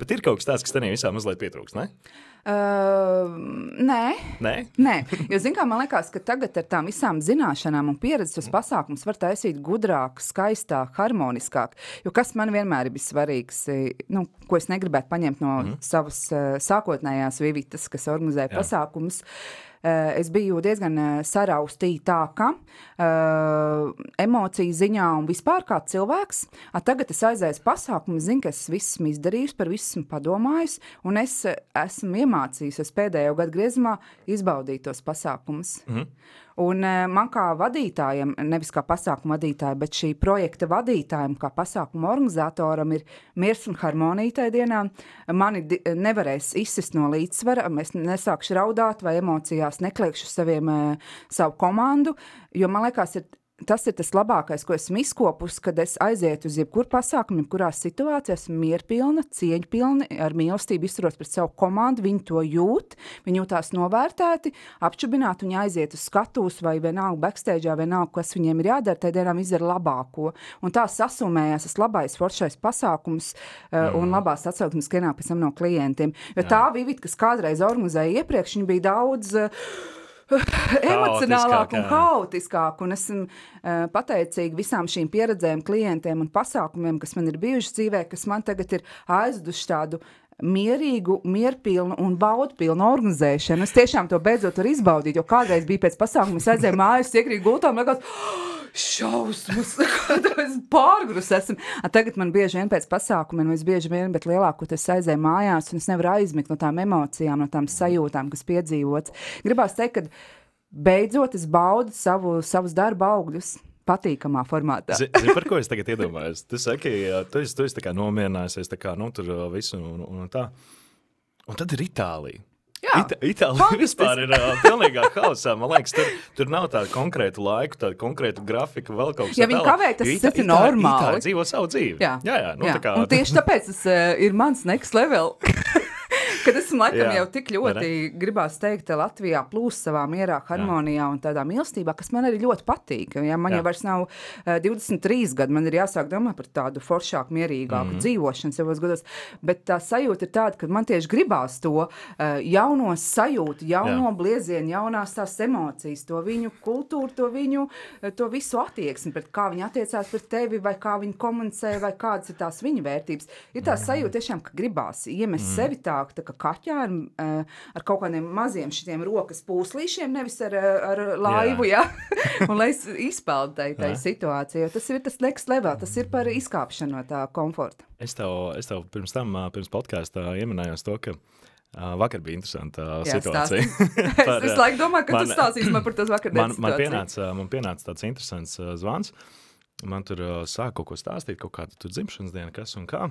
bet ir kaut kas tāds, kas tenī visā mazliet pietrūkst, ne? Nē, jo zin kā, man liekas, ka tagad ar tām visām zināšanām un pieredzes pasākums var taisīt gudrāk, skaistāk, harmoniskāk, jo kas man vienmēr ir svarīgs, ko es negribētu paņemt no savas sākotnējās Vivitas, kas organizēja pasākumus, es biju diezgan saraustītāka emociju ziņā un vispār kā cilvēks. Tagad es aizēju uz pasākumu, zinu, ka es visu esmu izdarījusi, par visu esmu padomājusi, un es esmu iemācījusies pēdējo gadu griezumā izbaudīt tos pasākumus. Un man kā vadītājam, nevis kā pasākuma vadītājam, bet šī projekta vadītājam, kā pasākuma organizatoram ir miers un harmonija tajā dienā. Mani nevarēs izsist no līdzsvara, es nesākšu raudāt vai emocijās nekliekšu savu komandu, jo man liekas, tas ir tas labākais, ko esmu izkopus, kad es aizietu uz jebkuru pasākumu, jebkurā situācijā, esmu mierpilna, cieņpilna, ar mīlestību izturos pret savu komandu, viņi to jūt, viņi jūtās novērtēti, apčubināti, viņi aiziet uz skatuves vai vienalga backstage'ā, vienalga, kas viņiem ir jādara, tajā dienām izdara labāko. Un tā sasumējās tas labais, foršais pasākums un labās atsauksmes, kas ienāk pēc tam no klientiem. Jo tā Vivita, kas kādreiz organizēja iepriekš, viņa bija daudz emocionālāk un haotiskāk, un esmu pateicīga visām šīm pieredzēm, klientiem un pasākumiem, kas man ir bijuši dzīvē, kas man tagad ir aizduši tādu mierīgu, mierpilnu un baudpilnu organizēšanu. Es tiešām to beidzot varu izbaudīt, jo kādreiz bija pēc pasākuma, es aizēju mājās, iekrīt gultā, un liekas, šausmas, es pārgrus esmu. Tagad man bieži vien pēc pasākumiem, es bieži vien, bet lielākoties aizēju mājās, un es nevaru aizmigt no tām emocijām, no tām sajūtām, kas piedzīvots. Gribās teikt, ka beidzot es baudu savus darba augļus patīkamā formātā. Zini, par ko es tagad iedomājos? Tu saki, tu esi tā kā nomierinājusies, tā kā, tur visu un tā. Un tad ir Itālija. Itālija vispār ir pilnīgā hausā. Man liekas, tur nav tādu konkrētu laiku, tādu konkrētu grafiku, vēl kaut kas ja viņi kavē, tas ir normāli. Itālija dzīvo savu dzīvi. Jā. Tā kā... Un tieši tāpēc tas ir mans next level. Kad esmu laikam jau tik ļoti, gribās teikt, Latvijā plūst savā mierā, harmonijā un tādā mīlestībā, kas man arī ļoti patīk. Ja man jau vairs nav 23 gadi, man ir jāsāk domāt par tādu foršāku, mierīgāku dzīvošanu savos gados, bet tā sajūta ir tāda, ka man tieši gribās to jauno sajūtu, jauno bliezienu, jaunās tās emocijas, to viņu kultūru, to visu attieksmi, pret kā viņi attiecās pret tevi, vai kā viņi komunicē, vai kādas ir tās viņu vērtības. Ir tā sajūta tiešām, ka gribās iemest sevi tā kā kaķā ar kaut kādiem maziem šitiem rokas pūslīšiem, nevis ar laivu, un lai es izpeldu tai situāciju. Tas ir tas next level, tas ir par izkāpšanu no tā komforta. Es tev pirms podkāstā ieminējos to, ka vakar bija interesanta situācija. Es laiku domāju, ka tu stāstīsi man par tos vakardienas situāciju. Man pienāca tāds interesants zvans. Man tur sāk kaut ko stāstīt, kaut kāda tur dzimšanas diena, kas un kā.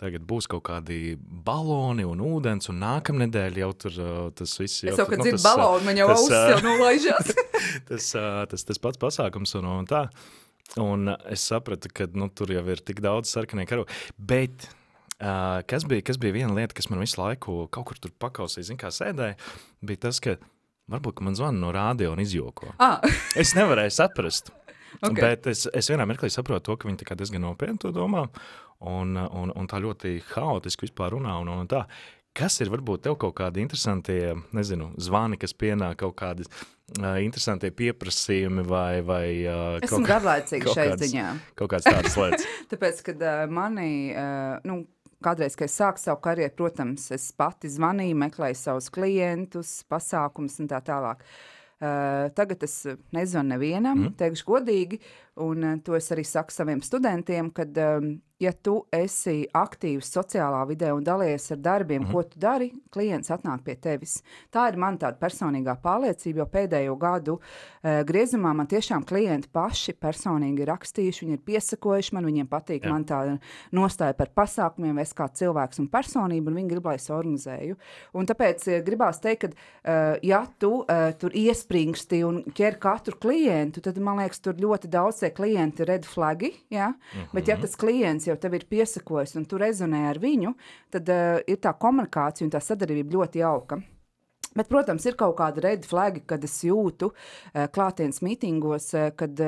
Tagad būs kaut kādi baloni un ūdens, un nākamnedēļ jau tur tas viss... Es jau, kad dzirdu baloni, man jau ausis jau nolaižās. tas pats pasākums un tā. Un es sapratu, ka tur jau ir tik daudz sarkanie karogi. Bet kas bija viena lieta, kas man visu laiku kaut kur tur pakausīja, zin kā sēdēja, bija tas, ka varbūt man zvana no rādio un izjoko. Es nevarēju saprast. Okay. Bet es vienā mirklī saprotu to, ka viņi tā kā diezgan nopietni to domā un tā ļoti haotiski vispār runā un tā. Kas ir varbūt tev kaut kādi interesantie, zvani, kas pienāk, kaut kādi interesantie pieprasījumi vai esmu garlaicīgi šai ziņā. Kaut kādas tādas lietas. Tāpēc, kad mani, kādreiz, kad es sāku savu karjeru, protams, es pati zvanīju, meklēju savus klientus, pasākumus un tā tālāk. Tagad es nezvanu nevienam, teikšu godīgi, un to es arī saku saviem studentiem, kad, ja tu esi aktīvs sociālā vidē un dalies ar darbiem, ko tu dari, klients atnāk pie tevis. Tā ir man tāda personīgā pārliecība, jo pēdējo gadu griezumā man tiešām klienti paši personīgi ir rakstījuši, viņi ir piesakojuši man, viņiem patīk man tā nostāja par pasākumiem, es kā cilvēks un personība, un viņi grib, lai es organizēju. Un tāpēc gribās teikt, ka ja tu tur iespringsti un ķer katru klientu, tad man liekas, tur ļoti daudz klienti red flagi, ja? Bet ja tas klients jau tev ir piesakojis un tu rezonē ar viņu, tad ir tā komunikācija un tā sadarbība ļoti jauka. Bet, protams, ir kaut kāda red flagi, kad es jūtu klātienes mītingos, kad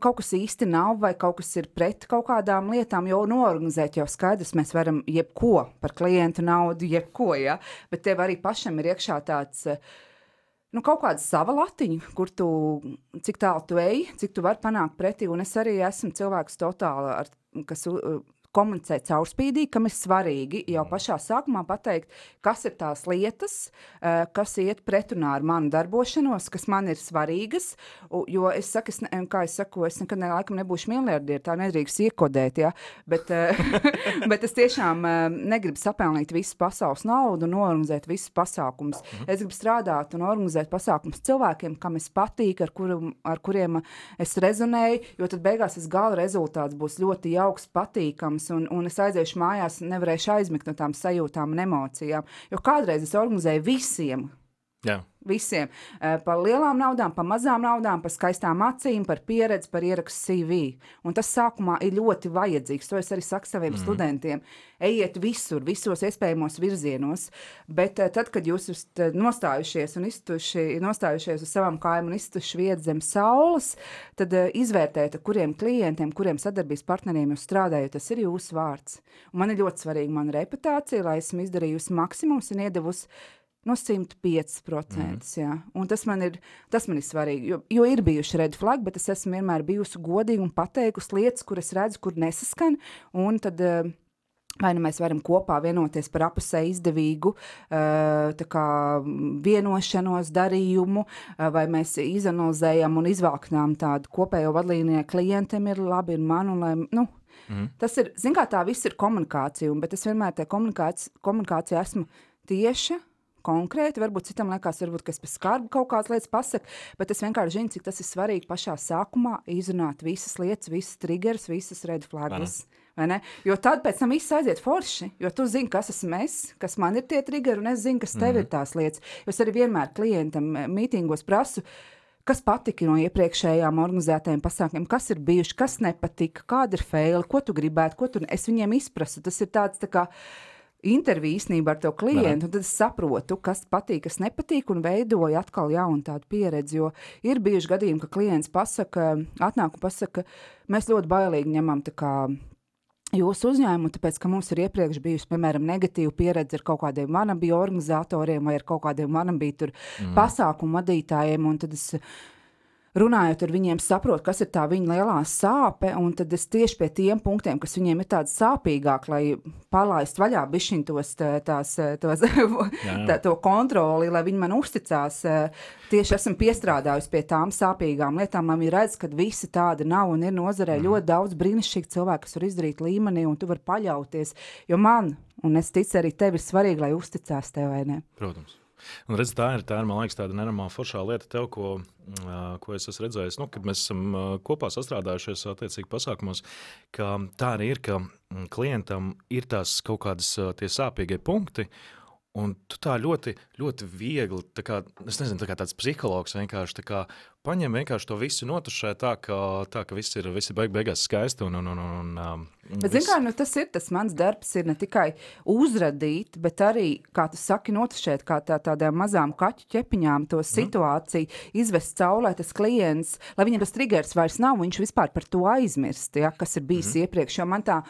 kaut kas īsti nav vai kaut kas ir pret kaut kādām lietām, jo noorganizēt jau skaidrs, mēs varam jebko par klientu naudu, jebko, ja? Bet tev arī pašam ir iekšā tāds... kaut kāda sava latiņa, kur tu, cik tālu tu ej, cik tu vari panākt pretī, un es arī esmu cilvēks totāli, kas komunicēt caurspīdīgi, kam ir svarīgi jau pašā sākumā pateikt, kas ir tās lietas, kas iet pretrunā ar manu darbošanos, kas man ir svarīgas, jo es saku, es nekad laikam nebūšu miljardieri, tā nedrīkst iekodēt, ja? Bet es tiešām negribu sapelnīt visu pasaules naudu un organizēt visus pasākumus. Es gribu strādāt un organizēt pasākumus cilvēkiem, kam es patīku, ar kuriem es rezonēju, jo tad beigās gala rezultāts būs ļoti jauks, patīkams, un es aiziešu mājās, nevarēšu aizmigt no tām sajūtām un emocijām. Jo kādreiz es organizēju visiem. Jā. Visiem. Par lielām naudām, par mazām naudām, par skaistām acīm, par pieredzi, par ierakstu CV. Un tas sākumā ir ļoti vajadzīgs. To es arī saku saviem studentiem. Ejiet visur, visos iespējamos virzienos. Bet tad, kad jūs esat nostājušies uz savām kājām un iztuši vietu zem saules, tad izvērtējiet, kuriem klientiem, kuriem sadarbības partneriem jūs strādājat. Tas ir jūsu vārds. Un man ir ļoti svarīga mana reputācija, lai esmu izdarījusi maksimums un iedevusi no 105%, jā. Un tas man ir svarīgi, jo ir bijuši red flag, bet es esmu vienmēr bijusi godīga un pateikusi lietas, kuras redzu, kur nesaskan, un tad vai nu mēs varam kopā vienoties par apusē izdevīgu tā kā vienošanos, darījumu, vai mēs izanalizējam un izvalknām tādu kopējo vadlīniju, klientiem ir labi, ir man, un lai, tas ir, zin kā tā viss ir komunikācija, bet es vienmēr tā komunikācija esmu tieša, konkrēti, varbūt citam liekas, ka es pēc skarbu kaut kādas lietas pasaku, bet es vienkārši zinu, cik tas ir svarīgi pašā sākumā izrunāt visas lietas, visas triggers, visas red flags. Vai ne? Jo tad pēc tam viss aiziet forši, jo tu zini, kas esmu es, kas man ir tie triggeri, un es zinu, kas tev ir tās lietas. Jo es arī vienmēr klientam mītingos prasu, kas patika no iepriekšējām organizētajiem pasākumiem, kas ir bijuši, kas nepatika, kāda ir faili, ko tu gribētu, es viņiem izprasu. Tas ir tāds tā kā interviju īstenībā ar tev klientu, un tad es saprotu, kas patīk, kas nepatīk, un veidoju atkal jaunu tādu pieredzi, jo ir bijuši gadījumi, ka klients atnāk un pasaka, mēs ļoti bailīgi ņemam tā kā jūsu uzņēmumu, tāpēc, ka mums ir iepriekš bijusi, piemēram, negatīva pieredze ar kaut kādiem wannabe organizatoriem vai ar kaut kādiem wannabe tur pasākumu vadītājiem, un tad es runājot ar viņiem, saprotu, kas ir tā viņa lielā sāpe, un tad es tieši pie tiem punktiem, kas viņiem ir tāds sāpīgāk, lai palaist vaļā bišķiņ to kontroli, lai viņi man uzticās, tieši esmu piestrādājusi pie tām sāpīgām lietām, lai viņi redz, ka visi tādi nav un ir nozarē ļoti daudz brīnišķīgi cilvēki, kas var izdarīt līmenī, un tu vari paļauties, jo man, un es ticu arī tev, ir svarīgi, lai uzticās tev, vai ne? Protams. Un redz, tā ir, man liekas, tāda nenormāla foršā lieta tev, ko es esmu redzējis, kad mēs esam kopā sastrādājušies attiecīgi pasākumos, ka tā arī ir, ka klientam ir tās kaut kādas tie sāpīgie punkti, un tu tā ļoti, ļoti viegli, tā kā, es nezinu, tā kā tāds psihologs vienkārši tā kā paņem vienkārši to visu notušē tā, ka viss ir beigās skaisti Bet zin kā, tas mans darbs ir ne tikai uzradīt, bet arī, kā tu saki, notušēt kā tādām mazām kaķu ķepiņām to situāciju, izvest caulē tas klients, lai viņam tas triggers vairs nav, viņš vispār par to aizmirst, ja, kas ir bijis iepriekš, jo man tā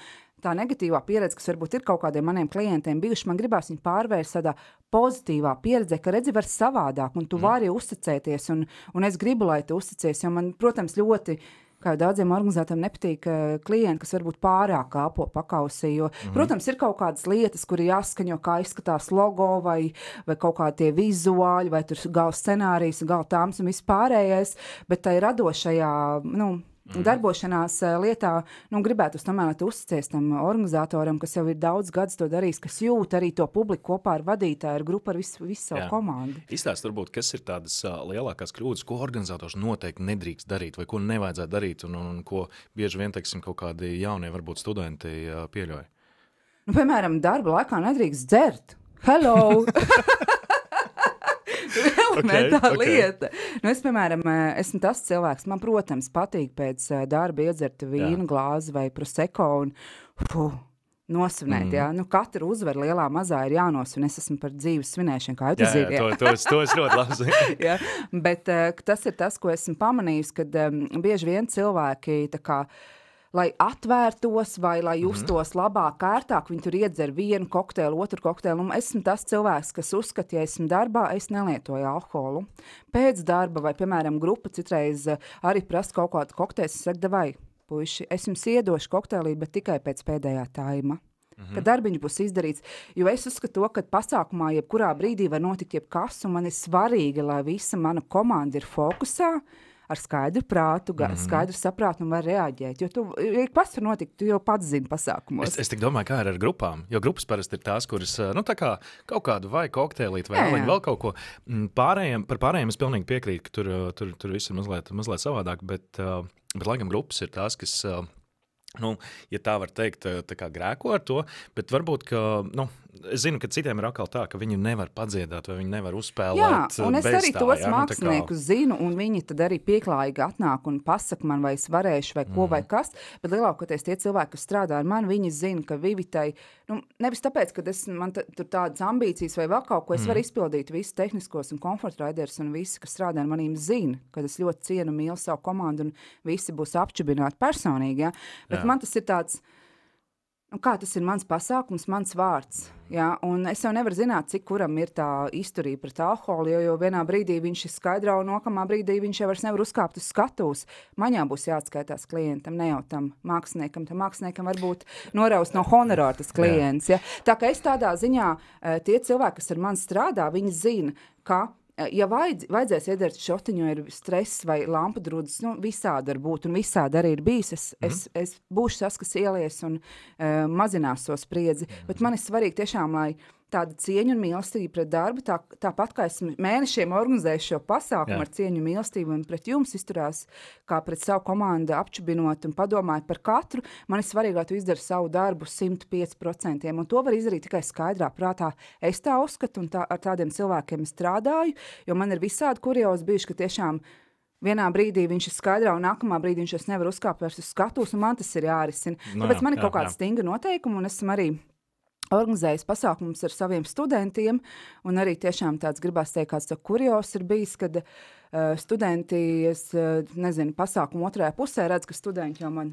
negatīvā pieredze, kas varbūt ir kaut kādiem maniem klientiem bijuši, man gribās viņu pārvērst tādā pozitīvā pieredze, ka redzi var savādāk, un tu vari uzticēties, un es gribu, lai tu uzticies, jo man, protams, ļoti, kā jau daudziem organizētājiem nepatīk klienti, kas varbūt pārāk kāpo pakausī, jo, protams, ir kaut kādas lietas, kur jāskaņo, kā izskatās logo, vai kaut kādi tie vizuāļi, vai tur gala scenārijas, gala tāms un viss pārējais, bet tai radošajā, darbošanās lietā, gribētu tomēr, lai tu uzticies tam organizatoram, kas jau ir daudz gadus to darījis, kas jūt arī to publiku kopā ar vadītāju, ar grupu, ar visu savu komandu. Izstāst varbūt, kas ir tādas lielākās kļūdas, ko organizators noteikti nedrīkst darīt, vai ko nevajadzētu darīt, un ko bieži vien, teiksim, kaut kādi jaunie, varbūt studenti pieļauj? Piemēram, darba laikā nedrīkst dzert. Hello! Tā lieta. Es, piemēram, esmu tas cilvēks, man, protams, patīk pēc darba iedzert vīnu glāzi vai prosecco un nosvinēt, jā. Katru uzvaru lielā mazā ir jānosvin. Es esmu par dzīves svinēšanu, kā jau tu zini. To es ļoti labi zinu. Jā, bet tas ir tas, ko esmu pamanījis, kad bieži vien cilvēki tā kā lai atvērtos vai lai justos labāk, ērtāk, viņi tur iedzer vienu kokteili, otru kokteili. Un esmu tas cilvēks, kas uzskata, ja esmu darbā, es nelietoju alkoholu. Pēc darba vai, piemēram, grupa citreiz arī prasa kaut kādu kokteili, es saku, davai, puiši, es jums iedošu kokteilī, bet tikai pēc pēdējā taima. Kad darbiņš būs izdarīts, jo es uzskatu to, ka pasākumā jebkurā brīdī var notikt jebkas, un man ir svarīgi, lai visa mana komanda ir fokusā, ar skaidru prātu, skaidru saprātu un var reaģēt. Jo pats var notikt, tu jau pats zini pasākumos. Es tik domāju, kā ar grupām, jo grupas parasti ir tās, kuras, tā kā kaut kādu vai kokteilīt vai vēl kaut ko. Par pārējiem es pilnīgi piekrītu, ka tur viss ir mazliet savādāk, bet laikam grupas ir tās, kas... ja tā var teikt, tā kā grēko ar to, bet varbūt, ka, es zinu, ka citiem ir atkal tā, ka viņi nevar padziedāt vai viņi nevar uzspēlēt. Jā, un es arī tos māksliniekus zinu, un viņi tad arī pieklājīgi atnāk un pasaka man, vai es varēšu, vai ko, vai kas, bet lielākoties tie cilvēki, kas strādā ar mani, viņi zina, ka Vivitai, nevis tāpēc, ka man tur tādas ambīcijas vai vēl kaut ko, es varu izpildīt visus tehniskos un komforta raiders, un visi, kas strādā ar manīm, zina, ka es ļoti cienu un mīlu savu komandu, un visi būs apčubināti personīgi, ja? Bet man tas ir tāds, kā tas ir mans pasākums, mans vārds, ja? Un es jau nevaru zināt, cik kuram ir tā izturība pret alkoholu, jo vienā brīdī viņš ir skaidrā un nokamā brīdī viņš jau vairs nevar uzkāpt uz skatuves. Maņā būs jāatskaitās klientam, ne jau tam māksliniekam varbūt noraust no honorāra tas klients. Ja? Tā kā es tādā ziņā, tie cilvēki, kas ar mani strādā, viņi zina, ka ja vajadzēs iedert šotiņu, ir stress vai lampadrudas, visādi var būt, un visādi arī ir bijis. Es būšu tas, kas ielies un mazinās to spriedzi, bet man ir svarīgi tiešām, lai tāda cieņa un mīlestība pret darbu, tāpat kā esmu mēnešiem organizējuši šo pasākumu ar cieņu un mīlestību un pret jums izturās, kā pret savu komandu apčubinot un padomājot par katru, man ir svarīgi, lai tu izdari savu darbu 105%, un to var izdarīt tikai skaidrā prātā. Es tā uzskatu, un ar tādiem cilvēkiem strādāju, jo man ir visādi kuriozi bijuši, ka tiešām vienā brīdī viņš ir skaidrā, un nākamā brīdī viņš nevar uzkāpt vairs uz skatuves, un man tas ir jārisina. Tāpēc man ir kaut kāda stingra noteikuma, un esmu arī organizējis pasākumus ar saviem studentiem, un arī tiešām tāds gribās teikt, kāds kurios ir bijis, kad studenti, es nezinu, pasākumu otrajā pusē redz, ka studenti jau man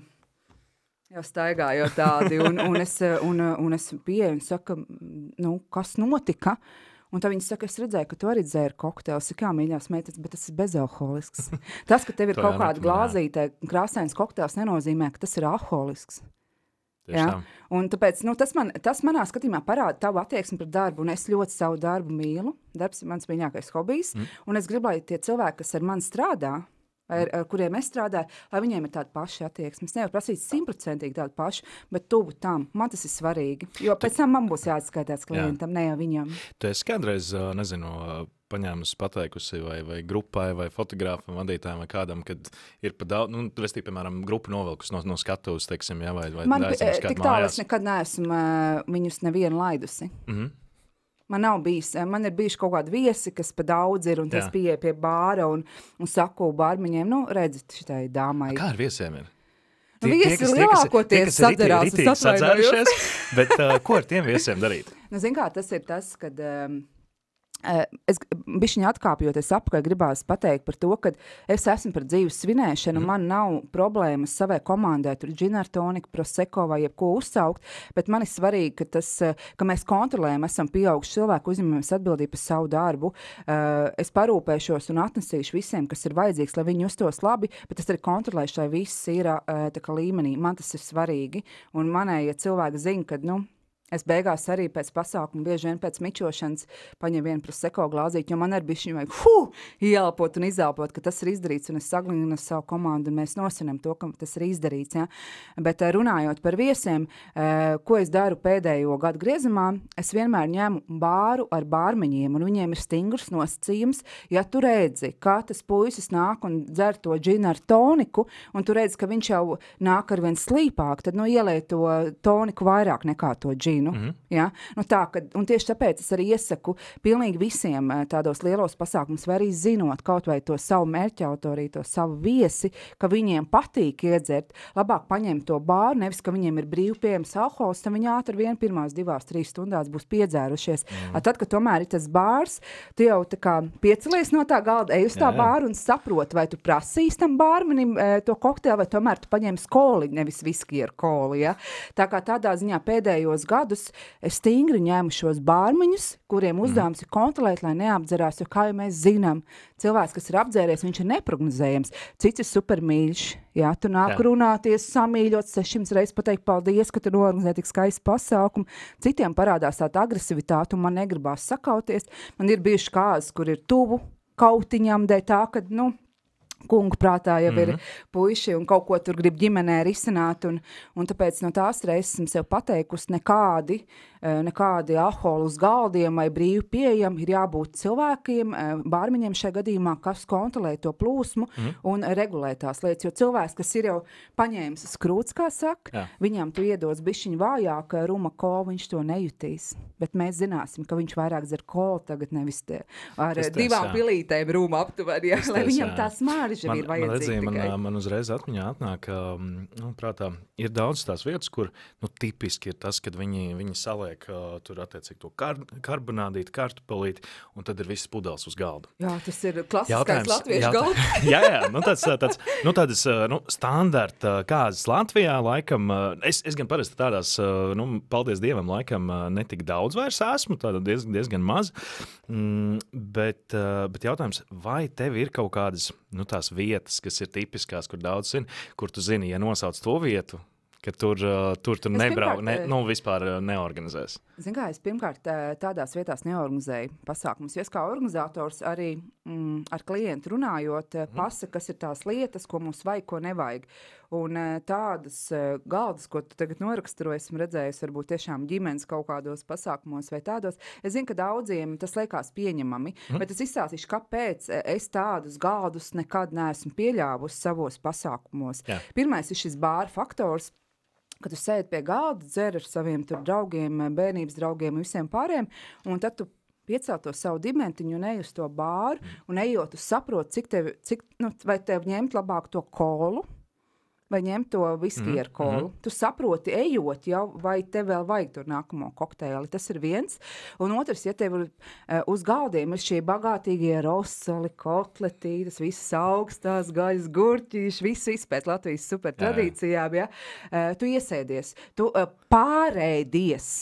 jau staigājo tādi, un es pieeju un saku, kas notika? Un tā viņi saka, es redzēju, ka tu arī dzēri kokteili, kā mīļās meitenes, bet tas ir bezalkoholisks. Tas, ka tev ir kaut kāda glāzītē krāsains kokteils, nenozīmē, ka tas ir alkoholisks. Ja? Un tāpēc tas manā skatījumā parāda tavu attieksmi pret darbu, un es ļoti savu darbu mīlu. Darbs ir mans mīļākais hobijs, un es gribu, lai tie cilvēki, kas ar mani strādā, ar kuriem es strādāju, lai viņiem ir tāda paša attieksme. Es nevaru prasīt 100% tādu pašu, bet tuvu tam. Man tas ir svarīgi, jo pēc tam man būs jāatskaitās klientam, ne jau viņam. Tu esi kādreiz, paņēmusi pateikusi vai grupai, vai fotogrāfam, vadītājiem, vai kādam, kad ir pa daudz, restīvi, piemēram, grupu novilkus no skatuves, teiksim, ja, vai man tik tālu es nekad neesmu viņus nevienu laidusi. Man nav bijis, man ir bijuši kaut kādi viesi, kas pa daudz ir, un es pieeju pie bāra un saku bārmiņiem, redzat šitai dāmai. Kā ar viesiem ir? Viesi lielākoties sadarās, es atvainojos. Bet ko ar tiem viesiem darīt? Zin kā, tas ir tas, kad... Es bišķiņi atkāpjoties apakaļ gribās pateikt par to, ka es esmu par dzīves svinēšanu, man nav problēmas savai komandai, tur džina ar toniku, proseko vai jebko uzsaukt, bet man ir svarīgi, ka mēs kontrolējam, esam pieauguši cilvēku, uzņemamies atbildību par savu darbu. Es parūpēšos un atnesīšu visiem, kas ir vajadzīgs, lai viņi justos labi, bet es arī kontrolēšu, lai viss ir tā kā līmenī. Man tas ir svarīgi, un manējie cilvēki zina, ka, es beigās arī pēc pasākuma, bieži vien pēc mičošanas, paņem vienu proseko glāzīti, jo man arī bišķiņu vajag ieelpot un izelpot, ka tas ir izdarīts, un es saglinu savu komandu, un mēs nosinam to, ka tas ir izdarīts. Ja? Bet runājot par viesiem, ko es daru pēdējo gadu griezumā, es vienmēr ņemu bāru ar bārmeņiem, un viņiem ir stingrs nosacījums, ja tu redzi, kā tas puisis nāk un dzer to džinu ar toniku, un tu redzi, ka viņš jau nāk ar vien slīpāk, tad ielej to toniku vairāk nekā to džinu. Ja? Un tieši tāpēc es arī iesaku pilnīgi visiem tādos lielos pasākumus, vai arī zinot kaut vai to savu mērķautoriju, to savu viesi, ka viņiem patīk iedzert, labāk paņemt to bāru, nevis, ka viņiem ir brīvi pieejams alkohols, tad viņi ātri vien pirmās 2-3 stundās būs piedzērušies. Tad, kad tomēr ir tas bārs, tu jau tā kā piecelies no tā galda, ej uz tā bāru un saproti, vai tu prasīs tam bārmenim to kokteili, vai tomēr tu paņem skoli, nevis viski ar koli. Ja? Tā kā tādā ziņā pēdējos gadus gadus es stingri ņēmu šos bārmiņus, kuriem uzdevums ir kontrolēt, lai neapdzerās, jo, kā jau mēs zinām, cilvēks, kas ir apdzēries, viņš ir neprognozējams. Cits ir supermīļš. Jā, tu nāk runāties, samīļot 600 reizes pateikt paldies, ka tu norganizē tik skaistu pasākumu. Citiem parādās tāda agresivitāte, un man negribās sakauties. Man ir bijuši kāzas, kur ir tuvu kautiņām, dēļ tā, ka, kungu prātā jau ir puiši un kaut ko tur grib ģimenē risināt, un tāpēc no tās reizes esmu sev pateikusi, nekādi alkoholi uz galdiem vai brīvi pieejami, ir jābūt cilvēkiem, bārmiņiem šajā gadījumā, kas kontrolē to plūsmu un regulē tās lietas, jo cilvēks, kas ir jau paņēmis uz krūts, kā saka, viņam tu iedos bišķiņu vājāk ruma kolu, viņš to nejutīs, bet mēs zināsim, ka viņš vairāk dzer kolu tagad nevis ar divām pilītēm ruma aptuveni, lai viņam tā smāri Man uzreiz atmiņā atnāk, prātā, ir daudz tās vietas, kur tipiski ir tas, kad viņi saliek tur attiecīgi to karbonādītu, kartupelīti, un tad ir viss pudeles uz galda. Jā, tas ir klasiskais latviešu galds. Jā, tādas standarta kāzas Latvijā, laikam, es gan parasti tādās, paldies Dievam, laikam, netik daudz vairs esmu, tāda diezgan maz, bet jautājums, vai tev ir kaut kādas, tās vietas, kas ir tipiskās, kur daudz zina, kur tu zini, ja nosauc to vietu, ka tur nebrauc, vispār neorganizēs. Zin kā, es pirmkārt tādās vietās neorganizēju pasākumus, jo es kā organizators arī ar klientu runājot, pasaka, kas ir tās lietas, ko mums vajag, ko nevajag. Un tādas galdas, ko tu tagad noraksturoji, esmu redzējusi varbūt tiešām ģimenes kaut kādos pasākumos vai tādos. Es zinu, ka daudziem tas liekas pieņemami, bet es izstāstīšu, kāpēc es tādus galdus nekad neesmu pieļāvusi savos pasākumos. Jā. Pirmais ir šis bāra faktors, ka tu sēdi pie galda, dzer ar saviem tur draugiem, bērnības draugiem un visiem pāriem, un tad tu piecēl to savu dimentiņu un ej uz to bāru, un ejot, tu saproti, vai tev ņemt labāk to kolu, vai ņemt to viskiju ar kolu. Tu saproti, ejot jau, vai tev vēl vajag tur nākamo kokteili. Tas ir viens. Un otrs, ja tev uz galdiem ir šie bagātīgie rosoli, kotletītes, visas augstās gaļas, gurķīši, viss pēc Latvijas super tradīcijām, ja? Tu iesēdies, tu pārēdies.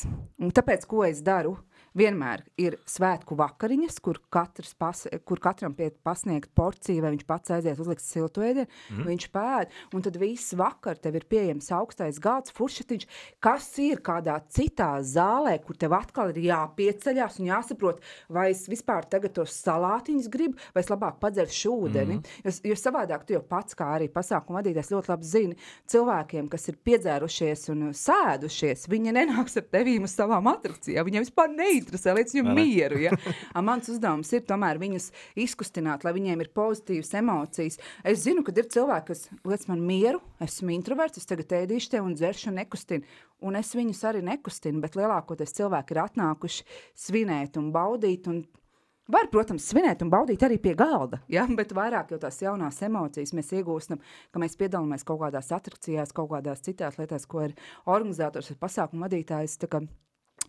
Un tāpēc, ko es daru? Vienmēr ir svētku vakariņas, kur katram pasniegt porciju, vai viņš pats aiziet uzlikt siltu ēdienu, viņš pēd, un tad viss vakar tev ir pieejams augstais galds, furšetiņš, kas ir kādā citā zālē, kur tev atkal ir jāpieceļās un jāsaprot, vai es vispār tagad tos salātiņus gribu, vai es labāk padzeršu ūdeni. Jo savādāk tu jau pats, kā arī pasākumu vadītājs, ļoti labi zini, cilvēkiem, kas ir piedzērušies un sēdušies, viņi nenāks ar tevīm uz savām atrakcijām, viņiem vispār interesē, līdz viņu mieru. Ja? Mans uzdevums ir tomēr viņus izkustināt, lai viņiem ir pozitīvas emocijas. Es zinu, ka ir cilvēki, kas liec man mieru, esmu introverts, es tagad ēdīšu te un dzeršu un nekustinu. Un es viņus arī nekustinu, bet lielākoties cilvēki ir atnākuši svinēt un baudīt. Un var, protams, svinēt un baudīt arī pie galda, ja? Bet vairāk jau tās jaunās emocijas mēs iegūstam, ka mēs piedalāmies kaut kādās atrakcijās, kaut kādās citās lietās, ko ir organizators vai pasākumu vadītājs.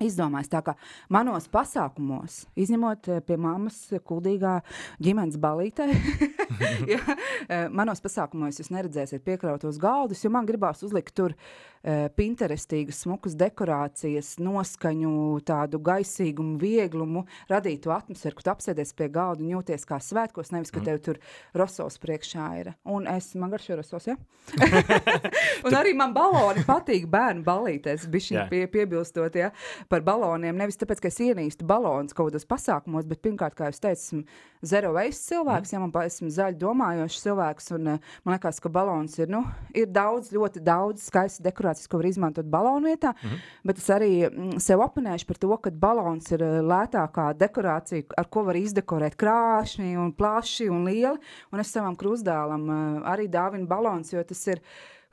Izdomājis tā, ka manos pasākumos, izņemot pie mammas kuldīgā ģimenes balītē, manos pasākumos jūs neredzēsiet piekrautos galdus, jo man gribās uzlikt tur pinterestīgas, smukas dekorācijas, noskaņu, tādu gaisīgumu, vieglumu, radītu atmosferu, ka tu apsēdies pie galda un jūties kā svētkos, nevis, ka tev tur rosos priekšā ir. Un man garšo rosos, ja? Un arī man baloni patīk bērnu balītēs, bišķiņ piebilstot, ja? Par baloniem, nevis tāpēc, ka es ienīstu balonus kaut kādos pasākumos, bet pirmkārt, kā jūs teicu, esmu zero waste cilvēks, esmu zaļi domājošs cilvēks, un man liekas, ka balons ir daudz, ļoti daudz skaistas dekorācijas, ko var izmantot balonu vietā, bet es arī sev oponēšu par to, ka balons ir lētākā dekorācija, ar ko var izdekorēt krāšņi un plaši un lieli, un es savam krustdēlam arī dāvinu balons, jo tas ir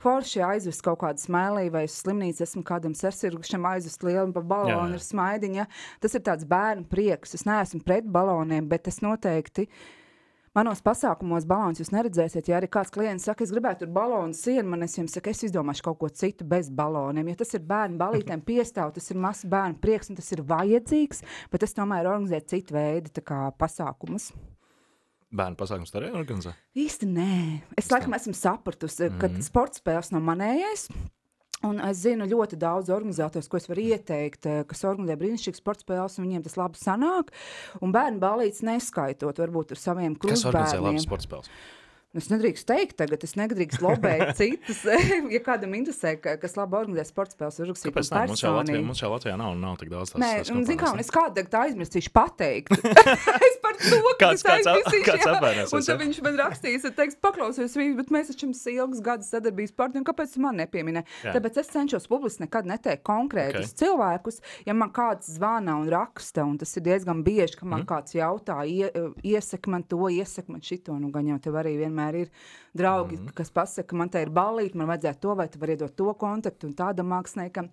forši aizvest kaut kādu smēlī vai slimnīcu, esmu kādam sasirgušam aizvest lielu pa balonu ar smaidiņu. Tas ir tāds bērnu prieks. Es neesmu pret baloniem, bet es noteikti manos pasākumos balons jūs neredzēsiet. Ja arī kāds klients saka, es gribētu tur balonu sienu, man es jums saku, es izdomāšu kaut ko citu bez baloniem. Ja tas ir bērnu balītēm piestāv, tas ir mazs bērnu prieks un tas ir vajadzīgs, bet es tomēr organizēju citu veidu tā kā pasākumus. Bērnu pasākums arī organizē? Īsti nē. Es laikam esmu sapratusi, ka sporta spēles nav manējais. Un es zinu ļoti daudz organizatorus, ko es varu ieteikt, kas organizē brīnišķīgas sporta spēles, un viņiem tas labi sanāk. Un bērnu ballītes neskaitot, varbūt ar saviem krustbērniem. Kas organizē labas sporta spēles? Es nedrīkstu teikt tagad, es nedrīkstu lobēt citus. Ja kādam interesē, kas labi organizē sporta spēles, uzrakstīt Kāpēc ne? Mums jau Latvijā nav tik daudz tās kompānijas. Nē, zin kā, un es kādu tagad aizmirstīšu pateikt. Es par to, kāds apvērnēs. Un tad viņš man rakstīs, un teiks, paklausies viņus, bet mēs taču jums ilgas gadus sadarbības partneri, un kāpēc man nepieminē? Tāpēc es cenšos publiski nekad neteikt konkrētus cilvēkus, ja man kāds zvana un raksta, un tas ir diezgan bieži, ka man kāds jautā, iesaka man to, iesaka man šito, nu gan jau tev arī vienmēr ir draugi, kas pasaka, man te ir ballīte, man vajadzētu to, vai tu vari iedot to kontaktu un tādam māksliniekam.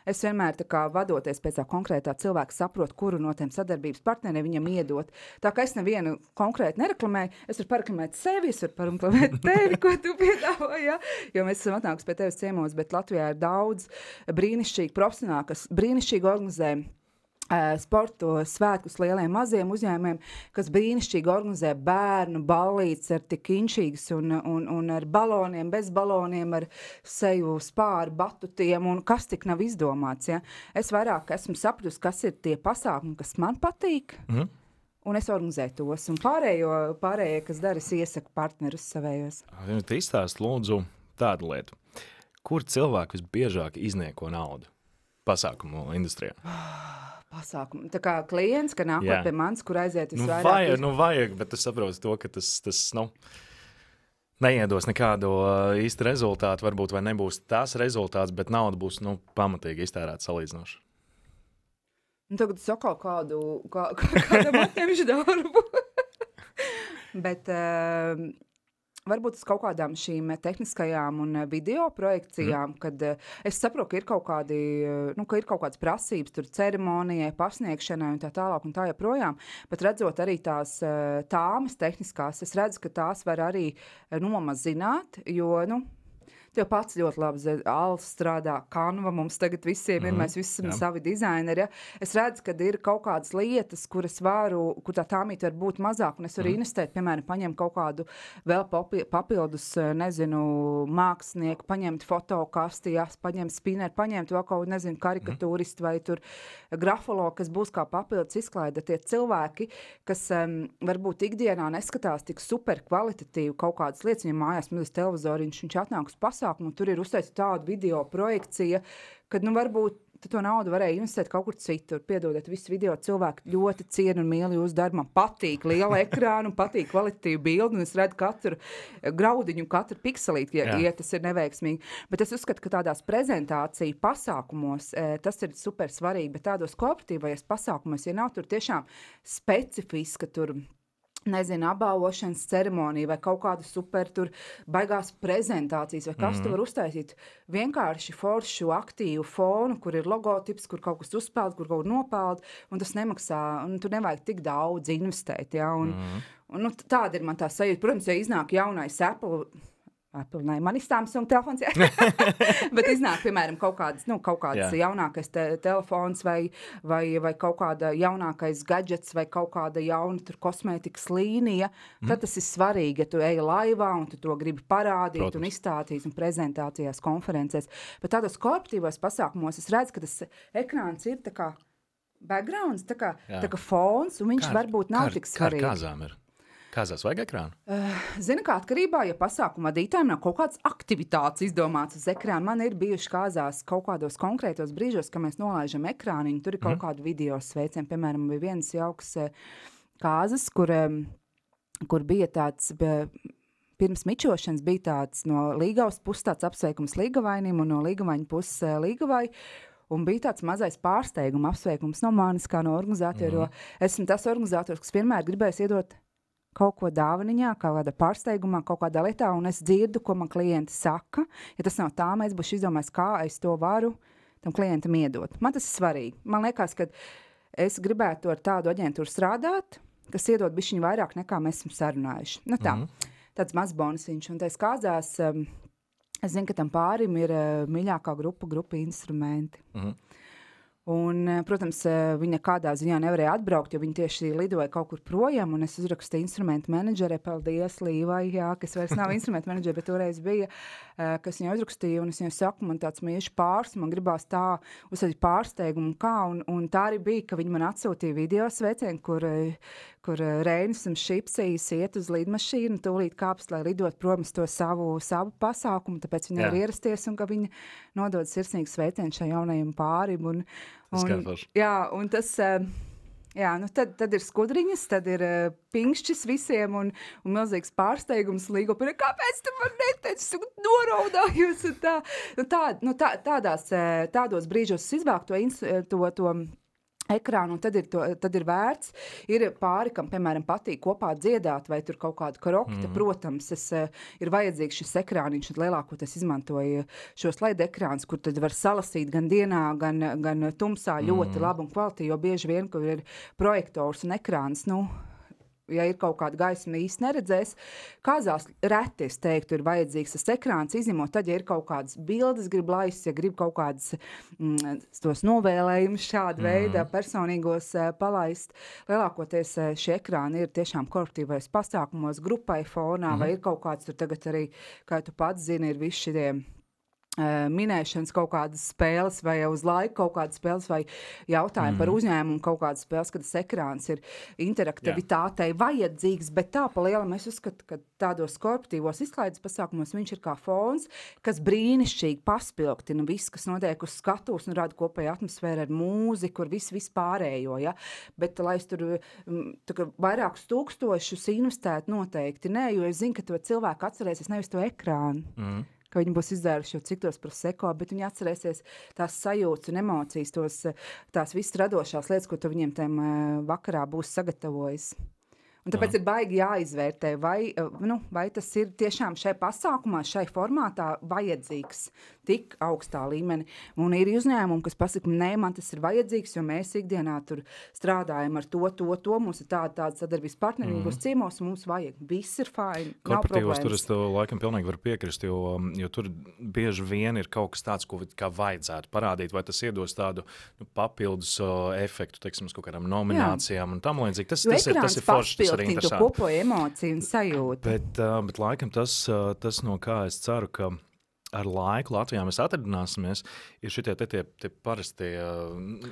Es vienmēr tā kā vadoties pēc tā konkrētā cilvēka saprotu, kuru no tiem sadarbības partneriem viņam iedot. Tā kā es nevienu konkrēti nereklamēju, es varu pareklamēt sevi, es varu pareklamēt tevi, ko tu piedāvāji, ja? Jo mēs esam atnākuši pie tevis ciemos, bet Latvijā ir daudz brīnišķīgi profesionāli, kas brīnišķīgi organizē sportu svētkus lieliem maziem uzņēmumiem, kas brīnišķīgi organizē bērnu ballītes ar tik inšīgas un ar baloniem, bez baloniem, ar seju spāru, batutiem un kas tik nav izdomāts. Ja? Es vairāk esmu sapratusi, kas ir tie pasākumi, kas man patīk, un es organizēju tos. Un pārējie, kas dara, es iesaku partnerus savējos. Tu izstāst lūdzu tādu lietu. Kur cilvēki visbiežāk iznieko naudu pasākumu industrijā? Pasākumu. Tā kā klients, ka nākot pie manis, kur aiziet visvairāk. Vajag, bet tu saproti to, ka tas neiedos nekādu īstu rezultātu, varbūt vai nebūs tās rezultāts, bet nauda būs pamatīgi iztērēta salīdzinoši. Tagad es atkal kādam atņemšu darbu. Bet varbūt uz kaut kādām šīm tehniskajām un video projekcijām, kad es saprotu, ka ir kaut kādas prasības tur ceremonijai, pasniegšanai un tā tālāk un tā joprojām, bet redzot arī tās tāmas tehniskās, es redzu, ka tās var arī nomazināt, jo, tev pats ļoti labi Alfa strādā, Canva mums tagad visiem ir, mēs visi esam savi dizaineri. Ja? Es redzu, ka ir kaut kādas lietas, kur tā tāmīte var būt mazāk, un es varu investēt, piemēram, paņemt kaut kādu vēl papildus, mākslinieku, paņemt fotokasti, paņemt spineru, paņemt vēl kaut, karikatūristu vai tur grafologu, kas būs kā papildus izklaide. Tie cilvēki, kas varbūt ikdienā neskatās tik super kvalitatīvi kaut kādas lietas, viņam mājās mazliet televizoriņš, viņš atnāk uz pasākumu, un tur ir uztaisīta tāda video projekcija, kad varbūt to naudu varēja investēt kaut kur citur. Piedodiet, visu video cilvēki ļoti cienu un mīl jūsu darbu. Man patīk liela ekrāna un patīk kvalitatīva bildi, un es redzu katru graudiņu, katru pikselīti, ja tas ir neveiksmīgi. Bet es uzskatu, ka tādās prezentāciju pasākumos tas ir super svarīgi, bet tādos kooperatīvajos pasākumos, ja nav tur tiešām specifiska tur apbalvošanas ceremonija vai kaut kāda super tur baigās prezentācijas vai kas tu var uztaisīt. Vienkārši foršu aktīvu fonu, kur ir logotips, kur kaut kas uzpeld, kur kaut nopeld, un tas nemaksā, un tur nevajag tik daudz investēt, ja, un tāda ir man tā sajūta. Protams, ja iznāk jaunais Apple, man ir Samsung telefons, bet iznāk, piemēram, kaut kāds jaunākais telefons vai kaut kāda jaunākais gadgets vai kaut kāda jauna tur kosmētikas līnija, tad tas ir svarīgi, ja tu ej laivā un tu to gribi parādīt un izstātīt un prezentācijās, konferencēs. Bet tādos korporatīvos pasākumos es redzu, ka tas ekrāns ir tā kā backgrounds, tā kā fons, un viņš varbūt nav tik svarīgi. Kāzām ir? Kāzās vajag ekrānu? Zini, kā atkarībā, ja pasākuma vadītājiem nav kaut kādas aktivitātes izdomāts uz ekrāna. Man ir bijuši kāzās kaut kādos konkrētos brīžos, ka mēs nolaižam ekrāniņu, tur ir kaut kādu video sveicienu. Piemēram, bija viens jauks kāzas, kur bija tāds, pirms mičošanas bija tāds no Līgavas puses tāds apsveikums Līgavainim un no Līgavaņa puses Līgavai. Un bija tāds mazais pārsteiguma apsveikums no manis kā no organizatora, jo esmu tas organizators, kas vienmēr gribēs iedot kaut ko dāvaniņā, kaut kādā pārsteigumā, kaut kādā lietā, un es dzirdu, ko man klienti saka. Ja tas nav tā, mēs būšu izdomājis, kā es to varu tam klientam iedot. Man tas ir svarīgi. Man liekas, ka es gribētu ar tādu aģentūru strādāt, kas iedod bišķiņu vairāk nekā mēs esam sarunājuši. Tāds mazs bonusiņš. Un tais kāzās, es zinu, ka tam pārim ir mīļākā grupa instrumenti. Un, protams, viņa kādā ziņā nevarēja atbraukt, jo viņa tieši lidoja kaut kur projām, un es uzrakstīju instrumentu menedžerei, paldies Līvai, jā, kas vairs nav instrumentu menedžere, bet toreiz bija, kas viņai uzrakstīja, un es viņai saku, man tāds mieši pārs, man gribās tā uzsākt pārsteigumu, kā, un tā arī bija, ka viņa man atsūtīja video sveicienu, kur Reinis un Šipsijas iet uz lidmašīnu, tūlīt kāpst, lai lidot prom uz to savu pasākumu, tāpēc viņa ir ierasties, un ka viņa nodod sirsnīgu sveicienu šai jaunajam pārim, un tas, nu tad ir skudriņas, tad ir pinkšķis visiem un milzīgs pārsteigums Līgo, kāpēc tu man neteici, noraudājos un tā. Tādos brīžos izvāk to ekrānu, un tad ir vērts. Ir pāri, kam, piemēram, patīk kopā dziedāt, vai tur kaut kāda karokta, protams, ir vajadzīgs šis ekrāniņš, un lielākoties izmantoja šos LED ekrāns, kur tad var salasīt gan dienā, gan tumsā ļoti labu un kvalitāti, jo bieži vien, kur ir projektors un ekrāns, ja ir kaut kāda gaisma īsti neredzēs, kāzās reti, es teiktu, ir vajadzīgs tas ekrāns izņemot, tad, ja ir kaut kādas bildes grib laist, ja grib kaut kādas tos novēlējumus šāda veida personīgos palaist. Lielākoties šie ekrāni ir tiešām korporatīvais pasākumos, grupai fonā, vai ir kaut kāds tur tagad arī, kā tu pats zini, ir visi šitie minēšanas kaut kādas spēles vai uz laiku kaut kādas spēles vai jautājumi par uzņēmumu kaut kādas spēles, kad tas ekrāns ir interaktivitātei vajadzīgs, bet tā pa lielam es uzskatu, ka tādos korporatīvos izklaides pasākumos viņš ir kā fons, kas brīnišķīgi paspilgtina viss, kas notiek uz skatuves un rada kopēju atmosfēru ar mūziku, ar visu pārējo, ja? Bet, lai es tur vairākus tūkstošus investētu noteikti, nē, jo es zinu, ka to cilvēku atcerēsies nevis to ekrānu. Ka viņi būs izdzēruši jau ciktos proseko, bet viņi atcerēsies tās sajūtas un emocijas, tās visas radošās lietas, ko tu viņiem tam vakarā būs sagatavojis. Un tāpēc ir baigi jāizvērtē, vai tas ir tiešām šai pasākumā, šai formātā vajadzīgs tik augstā līmeni. Un ir uzņēmumi, kas pasaka, nē, man tas ir vajadzīgs, jo mēs ikdienā tur strādājam ar to, mums ir tāda sadarbības partneri, būs ciemos, un mums vajag. Viss ir fine, nav problēmas. Tur es tev laikam pilnīgi varu piekrist, jo tur bieži vien ir kaut kas tāds, ko kā vajadzētu parādīt, vai tas iedos tādu papildus efektu, teiksim, kaut kādām nominācijām un tam līdzīgi. Tas ir forši. To kopoja emociju un sajūtu. Bet laikam tas, no kā es ceru, ka ar laiku Latvijā mēs atradināsimies, ir šitie tie parastie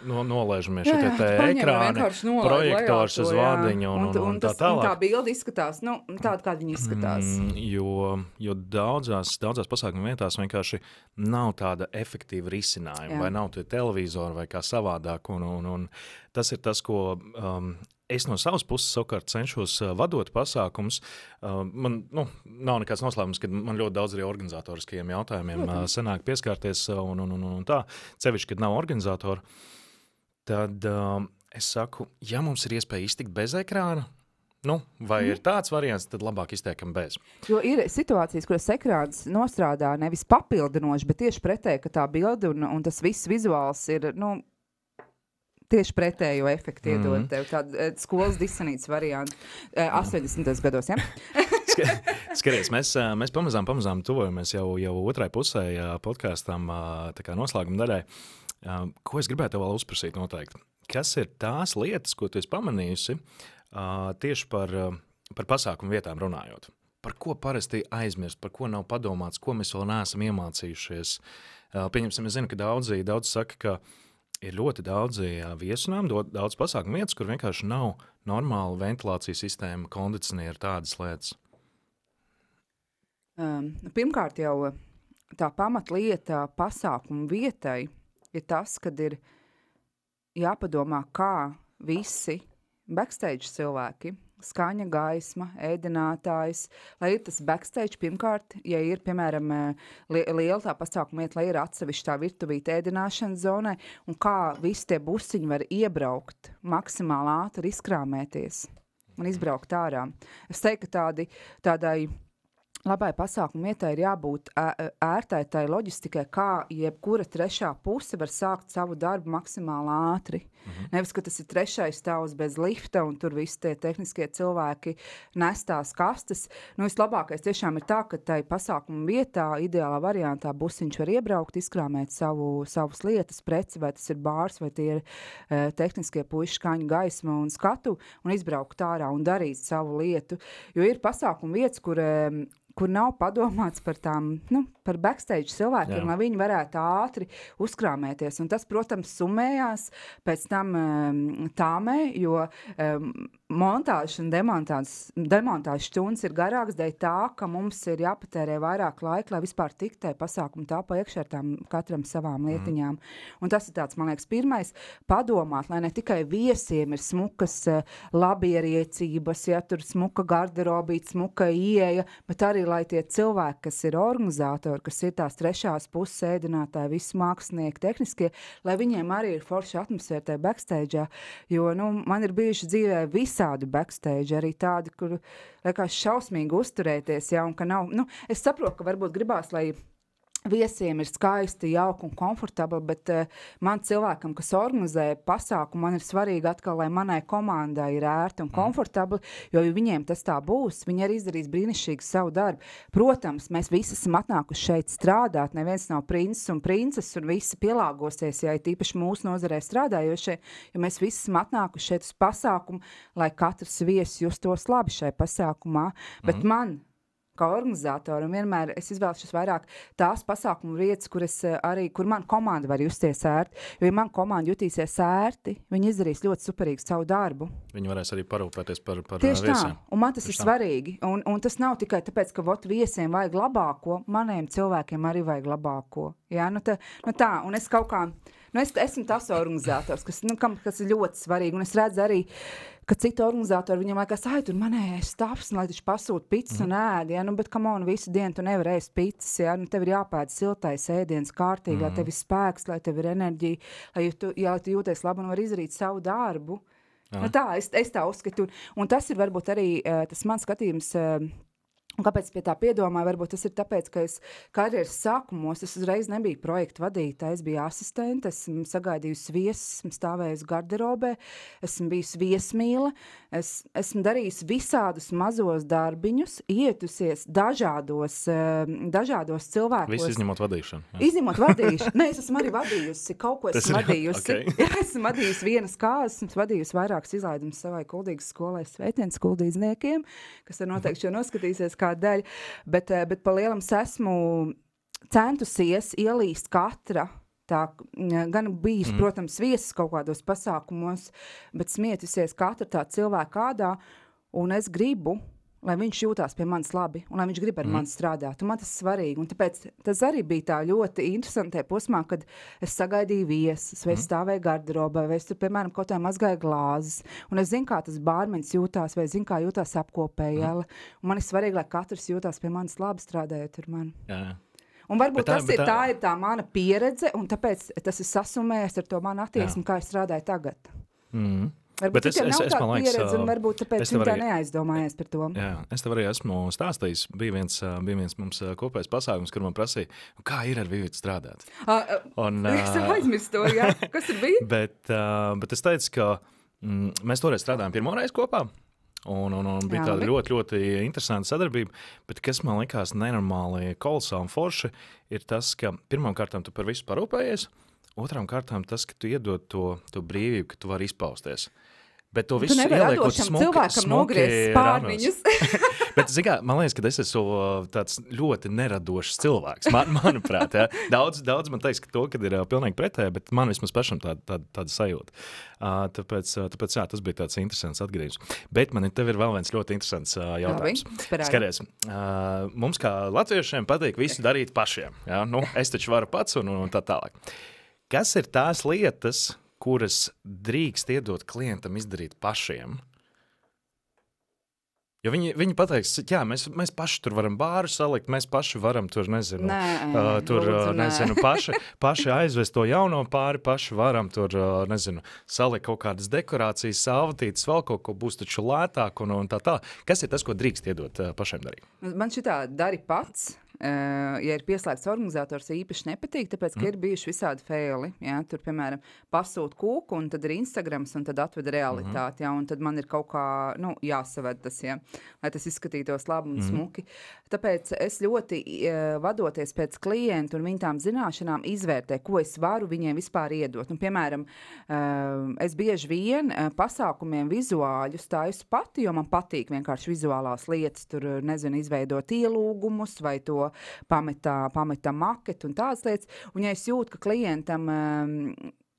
nolaižamie šitie te ekrāni, projektors uz vādiņu un tā tālāk. Un tā bilde izskatās, tāda, kāda viņa izskatās. Jo daudzās pasākumu vietās vienkārši nav tāda efektīva risinājuma, vai nav tie televizori vai kā savādāk, un tas ir tas, ko es no savas puses savukārt cenšos vadot pasākumus. Man nav nekāds noslēpums, ka man ļoti daudz arī organizatoriskajiem jautājumiem sanāk pieskārties un tā. Cevišķi, kad nav organizatori, tad es saku, ja mums ir iespēja iztikt bez ekrāna, vai ir tāds variants, tad labāk iztiekam bez. Jo ir situācijas, kuras ekrāns nostrādā nevis papildinoši, bet tieši pretēji, ka tā bilde un tas viss vizuāls ir, tieši pretējo efektu iedod tev tādu skolas disanītas variantu 80. gados, ja? Skaties, mēs pamazām tuvojamies jau otrai pusē podkāstam tā kā noslēguma daļai. Ko es gribētu tev vēl uzprasīt noteikti? Kas ir tās lietas, ko tu esi pamanījusi tieši par pasākumu vietām runājot? Par ko parasti aizmirst, par ko nav padomāts, ko mēs vēl neesam iemācījušies? Pieņemsim, es zinu, ka daudzi saka, ka ir ļoti daudzi viesunājumi, daudz pasākumu vietas, kur vienkārši nav normāla ventilācijas sistēma, kondicionieri, tādas lietas. Pirmkārt jau tā pamatlieta pasākumu vietai ir tas, kad ir jāpadomā, kā visi backstage cilvēki, skaņa, gaisma, ēdinātājs, lai ir tas backstage pirmkārt, ja ir, piemēram, liela tā pasākuma vieta, lai ir atsevišķi tā virtuvīta ēdināšanas zonai, un kā visi tie busiņi var iebraukt, maksimāli ātri izkrāmēties un izbraukt ārā. Es teiktu, ka tādai labai pasākumu vietai ir jābūt ērtai tai loģistikai, kā jebkura trešā puse var sākt savu darbu maksimāli ātri. Nevis, ka tas ir trešais stāvs bez lifta un tur visi tie tehniskie cilvēki nes tās kastes. Vislabākais tiešām ir tā, ka tai pasākumu vietā, ideālā variantā, busiņš var iebraukt, izkrāmēt savas lietas, preci, vai tas ir bārs, vai tie ir tehniskie puiši, skaņa, gaisma un skatu, un izbraukt ārā un darīt savu lietu. Jo ir pasākumu vietas, kur nav padomāts par tām, par backstage cilvēkiem, lai viņi varētu ātri uzkrāmēties. Un tas, protams, summējās pēc tam tāmē, jo montāžas un demontāžas stundas ir garāks dēļ tā, ka mums ir jāpatērē vairāk laika, lai vispār tiktē pasākumu tāpa iekšā ar tām katram savām lietiņām. Un tas ir tāds, man liekas, pirmais padomāt, lai ne tikai viesiem ir smukas labierīcības, ja tur smuka garderobīte, smuka ieeja, bet arī, lai tie cilvēki, kas ir organizatori, kas ir tās trešās puses ēdinātāji, visi mākslinieki, tehniskie, lai viņiem arī ir forša atmosfēra tajā backstage'ā, jo, man ir bijuši dzīvē visādi backstage, arī tādi, kur liekas šausmīgi uzturēties, un ka nav, es saprotu, ka varbūt gribās, lai viesiem ir skaisti, jauki un komfortabli, bet man cilvēkam, kas organizē pasākumu, man ir svarīgi atkal, lai manai komandai ir ērti un komfortabli, jo viņiem tas tā būs, viņi arī izdarīs brīnišķīgi savu darbu. Protams, mēs visi esam atnākuši šeit strādāt, neviens nav princis un princeses, un visi pielāgosies, ja ir tīpaši mūsu nozarē strādājošie, jo mēs visi esam atnākuši šeit uz pasākumu, lai katrs viesis justos labi šai pasākumā, bet man kā organizatoram vienmēr es izvēlšos vairāk tās pasākumu vietas, kur man komanda var justies ērti, jo ja man komanda jutīsies ērti, viņi izdarīs ļoti superīgi savu darbu. Viņi varēs arī parūpēties par Tieši viesiem. Tā, un man tas ir svarīgi, un tas nav tikai tāpēc, ka viesiem vajag labāko, maniem cilvēkiem arī vajag labāko. Jā, tā, un es kaut kā, es esmu tas organizators, kas ir ļoti svarīgi, un es redzu arī, ka citi organizatori, viņam liekas, tur manējais stāvs, lai taču pasūt pizzas un ēd, bet come on, visu dienu tu nevar ēst pizzas, tev ir jāpēd siltais ēdiens kārtīgi, lai tev ir spēks, lai tev ir enerģija, lai tu jūties labi un var izdarīt savu darbu. Tā, es tā uzskatu, un tas ir varbūt arī tas mans skatījums. Un kāpēc pie tā piedomāju? Varbūt tas ir tāpēc, ka es karjeras sākumos, es uzreiz nebiju projektu vadītāja, es biju asistente, esmu sagaidījusi viesus, esmu stāvējusi garderobē, esmu bijusi viesmīle, esmu darījusi visādus mazos darbiņus, ietusies dažādos cilvēkos. Visu izņemot vadīšanu. Jā. Izņemot vadīšanu. Nē, es esmu arī vadījusi, kaut ko esmu vadījusi. Okay. Jā, esmu vadījusi vienas kāzas, esmu vadījusi vairākas izlaidumus savai Kuldīgas skolai sveiciens kuldīdzniekiem, kas ir noteikti šo noskatīsies kā daļa, bet pa lielam esmu centusies ielīst katra, tā gan bijis, protams, viesis kaut kādos pasākumos, bet smietusies katra tā cilvēka ādā, un es gribu, lai viņš jūtās pie manis labi, un lai viņš grib ar mani strādāt, un man tas svarīgi, un tāpēc tas arī bija tā ļoti interesantē posmā, kad es sagaidīju viesus, vai es stāvēju garderobē, vai es tur, piemēram, kaut kā mazgāju glāzes, un es zinu, kā tas bārmenis jūtās, vai zinu, kā jūtās apkopējēle, un man ir svarīgi, lai katrs jūtās pie manis labi strādājot ar mani. Jā. Un varbūt tā ir tā mana pieredze, un tāpēc tas ir sasumējies ar to manu attieksmi, kā es strādāju tagad. Varbūt tikai nav tāda pieredze, un varbūt tāpēc viņi tā neaizdomājies par to. Jā, es tev arī esmu stāstījis. Bija viens mums kopējs pasākums, kur man prasīja, kā ir ar Vivitu strādāt. Es aizmirstu to, jā. Kas ir bija? Bet es teicu, ka mēs toreiz strādājām pirmoreiz kopā, un bija tāda ļoti, ļoti interesanta sadarbība, bet kas man likās nenormāli kolosāli un forši, ir tas, ka pirmām kārtām tu par visu parūpējies, otrām kārtām tas, ka tu iedod to brīvību, ka tu vari izpausties. Bet to visu ieliekot smuki spārniņus. Bet, zini, man liekas, ka es esmu tāds ļoti neradošs cilvēks, manuprāt. Ja? Daudz man teiks, ka ir pilnīgi pretēji, bet man vismaz pašam tāda sajūta. Tāpēc jā, tas bija tāds interesants atgadījums. Bet tev ir vēl viens ļoti interesants jautājums. Skaties, mums kā latviešiem patīk visu darīt pašiem. Ja? Es taču varu pats un tā tālāk. Kas ir tās lietas, kuras drīkst iedot klientam izdarīt pašiem, Jo viņi pateiks, jā, mēs paši tur varam bāru salikt, mēs paši varam tur, nezinu, paši aizvest to jauno pāri, paši varam tur, nezinu, salikt kaut kādas dekorācijas, salvatītes, vēl kaut ko būs taču lētāk un tā. Kas ir tas, ko drīkst iedot pašiem darīt? Man šitā dari pats. Ja ir pieslēgts organizators, īpaši nepatīk, tāpēc, ka ir bijuši visādi faili. Ja? Tur, piemēram, pasūt kūku, un tad ir Instagrams, un tad atveda realitāti. Ja? Un tad man ir kaut kā, jāsaved tas, ja? Lai tas izskatītos labi un smuki. Tāpēc es ļoti vadoties pēc klientu un viņu tām zināšanām izvērtēju, ko es varu viņiem vispār iedot. Un, piemēram, es bieži vien pasākumiem vizuāļus taisu pati, jo man patīk vienkārši vizuālās lietas. Tur, nezinu, izveidot ielūgumus vai to pametā maketu un tādas lietas. Un ja es jūtu, ka klientam,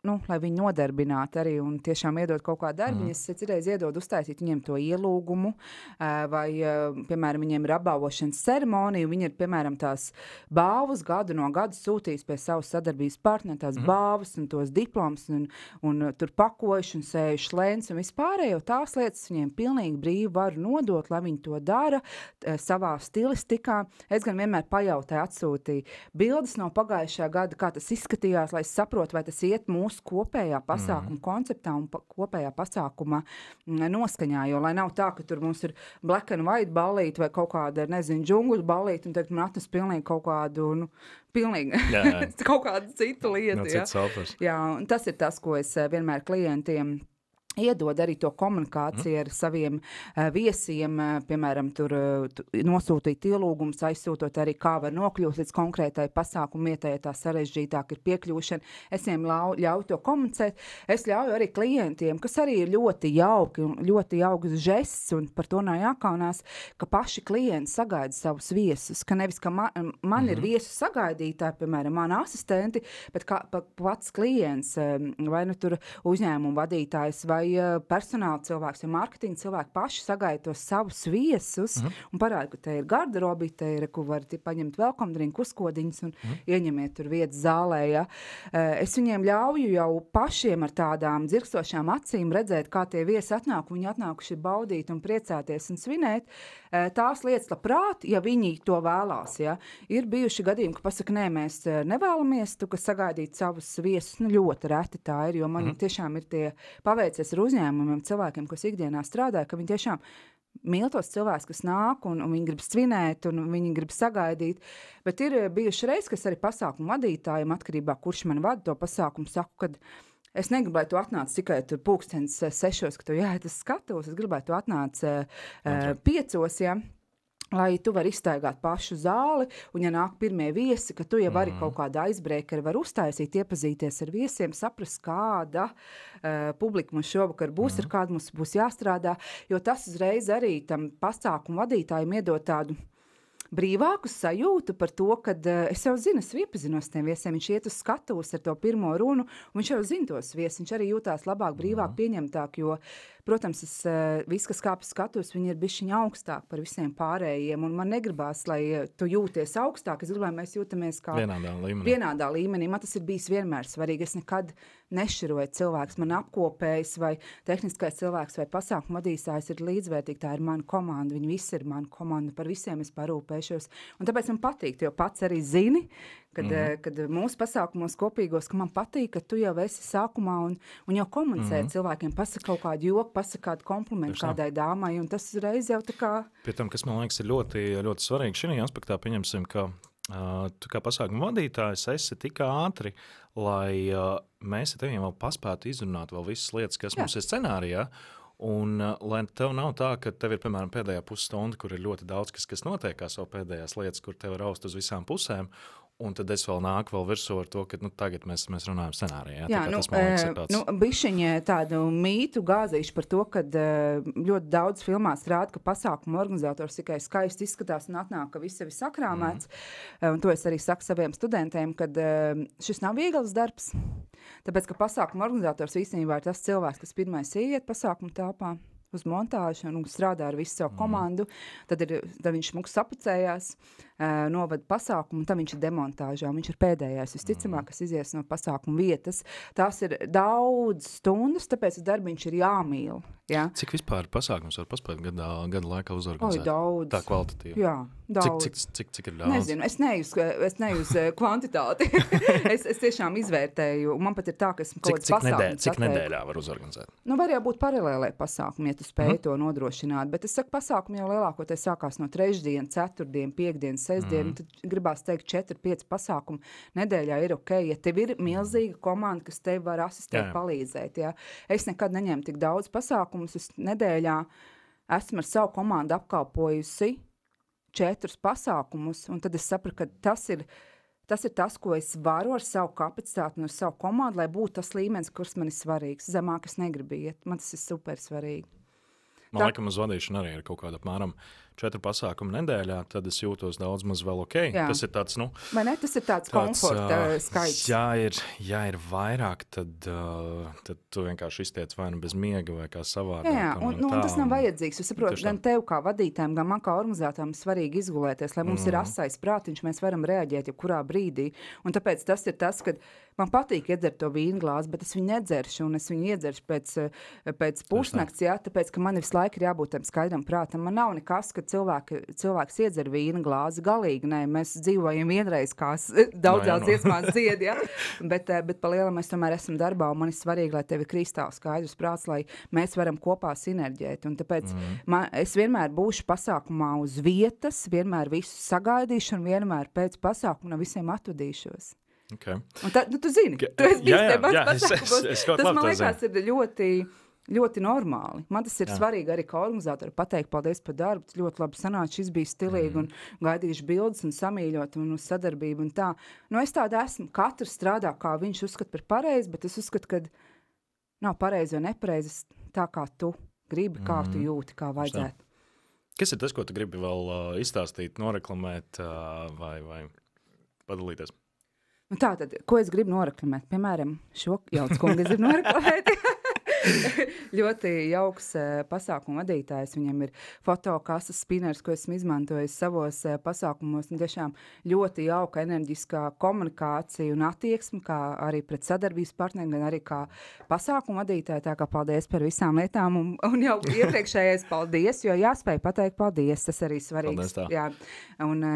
lai viņi nodarbinātu arī un tiešām iedod kaut kādu darbiņu, es citreiz iedodu uztaisīt viņiem to ielūgumu, vai, piemēram, viņiem ir apbalvošanas ceremonija, viņi ir, piemēram, tās balvas gadu no gada sūtījis pie savas sadarbības partneri, tās balvas un tos diploms un tur pakojuši un sējuši lēns un vispārējo tās lietas viņiem pilnīgi brīvi var nodot, lai viņi to dara savā stilistikā. Es gan vienmēr pajautāju, atsūtīju bildes no pagājušā gada, kā tas izskatījās, lai es saprotu, vai tas iet mūsu kopējā pasākuma konceptā un kopējā pasākuma noskaņā, jo lai nav tā, ka tur mums ir black and white ballīti vai kaut kāda, nezinu, džungļu ballīti, un tagad man atnes pilnīgi kaut kādu, kaut kādu citu lietu. Jā, un tas ir tas, ko es vienmēr klientiem iedod arī to komunikāciju ar saviem viesiem, piemēram, tur nosūtīt ielūgumus, aizsūtot arī, kā var nokļūt līdz konkrētai pasākumu vietai, ja tā sarežģītāk ir piekļūšana. Es viņiem ļauju to komunicēt. Es ļauju arī klientiem, kas arī ir ļoti jauki un ļoti jauks žests, un par to nav jākaunās, ka paši klienti sagaida savus viesus, ka nevis, ka man ir viesu sagaidītāji, piemēram, mani asistenti, bet pats klients, vai nu tur uzņēmumu vadītājs, vai personāla cilvēks, vai mārketinga cilvēki paši sagaida tos savus viesus un parāda, ka te ir garderobi, te ir, ko var paņemt welcome drink, uzkodiņas un ieņemiet tur vietas zālē. Ja. Es viņiem ļauju jau pašiem ar tādām dzirkstošām acīm redzēt, kā tie viesi atnāk, un viņi atnākuši baudīt un priecāties un svinēt. Tās lietas labprāt, ja viņi to vēlās. Ja. Ir bijuši gadījumi, ka pasaka, nē, mēs nevēlamies, tu, ka sagaidīt savus viesus, ļoti reti tā ir, jo man tiešām ir tie paveicies ar uzņēmumiem, cilvēkiem, kas ikdienā strādāja, ka viņi tiešām mīl tos cilvēkus, kas nāk, un viņi grib svinēt, un viņi grib sagaidīt. Bet ir bijuši reiz, kas arī pasākumu vadītājiem, atkarībā, kurš man vada to pasākumu, saku, kad es negribu, lai tu atnāc tikai tur 6:00, ka tu jāiet uz skatuves, es gribu, lai tu atnāc 5:00, ja. Lai tu vari izstaigāt pašu zāli, un ja nāk pirmie viesi, ka tu jau vari kaut kādu aizbreakeri var uztaisīt, iepazīties ar viesiem, saprast, kāda publika mums šovakar būs, ar kādu mums būs jāstrādā, jo tas uzreiz arī tam pasākumu vadītājiem iedod tādu brīvāku sajūtu par to, ka es jau zinu, es iepazinos tiem viesiem, viņš iet uz skatuves ar to pirmo runu, un viņš jau zina tos viesi, viņš arī jūtās labāk, brīvāk, pieņemtāk, jo, protams, viss, kas kāp skatuves, viņi ir bišķiņi augstāk par visiem pārējiem, un man negribās, lai tu jūties augstāk, es gribu, lai mēs jūtamies kā vienādā līmenī. Man tas ir bijis vienmēr svarīgi, es nekad nešķiroju cilvēks, man apkopējs vai tehniskais cilvēks vai pasākumu vadītājs ir līdzvērtīgi, tā ir mana komanda, viņi visi ir mana komanda, par visiem es parūpēšos, un tāpēc man patīk, jo pats arī zini, kad mūsu pasākumos kopīgos, ka man patīk, ka tu jau esi sākumā un jau komunicē cilvēkiem, pasaka kaut kādu joku, pasaka kādu komplimentu kādai dāmai, un tas reiz jau tā kā... Pie tam, kas man liekas ir ļoti, ļoti svarīgi šī aspektā, pieņemsim, ka tu kā pasākumu vadītājs esi tik ātri, lai mēs ar teviem vēl paspētu izrunāt vēl visas lietas, kas mums ir scenārijā, un lai tev nav tā, ka tev ir, piemēram, pēdējā pusstunda, kur ir ļoti daudz, kas notiekās, vēl pēdējās lietas, kur tev ir raust uz visām pusēm, un tad es vēl nāku vēl virsū ar to, ka tagad mēs runājam scenārijā. Jā, tas, man liekas, ir tāds... bišķiņi tādu mītu gāzīšu par to, kad ļoti daudz filmās rāda, ka pasākumu organizators tikai skaisti izskatās un atnāk, ka viss ir sakrāmēts. Un to es arī saku saviem studentiem, kad šis nav viegls darbs. Tāpēc, ka pasākumu organizators īstenībā ir tas cilvēks, kas pirmais ieiet pasākumu telpā. uz montāžu un strādā ar visu savu komandu. Tad viņš smuks sapucējās, novada pasākumu, un tad viņš ir demontāžā. Viņš ir pēdējais, visticamāk, kas izies no pasākuma vietas. Tās ir daudz stundas, tāpēc darbiņš ir jāmīl. Ja? Cik vispār pasākums var paspēt gada laikā uzorganizēt? Daudz. Tā kvalitatīva. Jā, daudz. Cik ir daudz? Nezinu, es neju uz kvantitāti. es tiešām izvērtēju. Man pat ir tā, ka esmu kaut kāds pasākums. Cik nedēļā var uzorganizēt? Nu, var jābūt paralēlē pasākumi, ja tu spēj to nodrošināt. Bet es saku, pasākumi jau lielākoties sākās no trešdien, ceturtdien, piekdien, sestdien. Tad gribās teikt 4-5 pasākumu nedēļā ir ok. Ja tev ir milzīga komanda, kas tev var asistēt, palīdzēt. Ja? Es nekad neņemu tik daudz pasākumus. Es nedēļā esmu ar savu komandu apkalpojusi 4 pasākumus, un tad es sapratu, ka tas ir tas, ko es varu ar savu kapacitāti un ar savu komandu, lai būtu tas līmenis, kurš man ir svarīgs. Zemāk es negribu iet. Man tas ir super svarīgi. Man laikam uz vadīšanu arī ir kaut kāda apmēram 4 pasākumu nedēļā, tad es jūtos daudz maz vēl ok. Jā. Tas ir tāds, nu... Vai ne? Tas ir tāds komforta skaits. Ja ir vairāk, tad tu vienkārši iztiec vai nu bez miega vai kā savādāk. Jā, un tas nav vajadzīgs. Es saprotu, gan tev kā vadītājiem, gan man kā organizētājiem svarīgi izgulēties, lai mums ir asais prātiņš, mēs varam reaģēt jebkurā brīdī. Un tāpēc tas ir tas, kad man patīk iedzert to vīnglāzi, bet es viņu nedzeršu, un es viņu iedzeršu pēc pusnakts, jā, tāpēc, ka man visu laiku ir jābūt tam skaidram prātam. Man nav nekas, ka cilvēks iedzer vīna glāzi galīgi. Nē, mēs dzīvojam vienreiz, kā daudzās dziesmās dzied, ja? Bet pa lielam mēs tomēr esam darbā, un man ir svarīgi, lai tev ir kristāli skaidrs prāts, lai mēs varam kopā sinerģēt. Un tāpēc es vienmēr būšu pasākumā uz vietas, vienmēr visu sagaidīšu, un vienmēr pēc pasākuma no visiem atvadīšos. Okay. Un tu zini, tu esi bijis te pasākumos. Tas, man liekas, ir ļoti normāli. Man tas ir svarīgi arī kā organizātori pateikt paldies par darbu. Tas ļoti labi sanāca, šis bija stilīgi un gaidījuši bildes un samīļot un uz sadarbību un tā. Nu, es tāda esmu. Katrs strādā, kā viņš uzskata par pareizi, bet es uzskatu, ka nav pareizi vai nepareizi tā, kā tu gribi, kā tu jūti, kā vajadzētu. Kas ir tas, ko tu gribi vēl izstāstīt, noreklamēt vai padalīties? Nu tā tad, ko es gribu noreklamēt? Piemēram, šo jauns kungu es gribu noreklamēt. Ļoti jauks pasākumu vadītājs. Viņam ir fotokasas spinners, ko esmu izmantojis savos pasākumos. Un tiešām ļoti jauka enerģiskā komunikācija un attieksme, kā arī pret sadarbības partneriem, gan arī kā pasākumu vadītāji. Tā kā paldies par visām lietām. Un jau iepriekšējais paldies, jo jāspēj pateikt paldies. Tas arī svarīgs. Jā. Un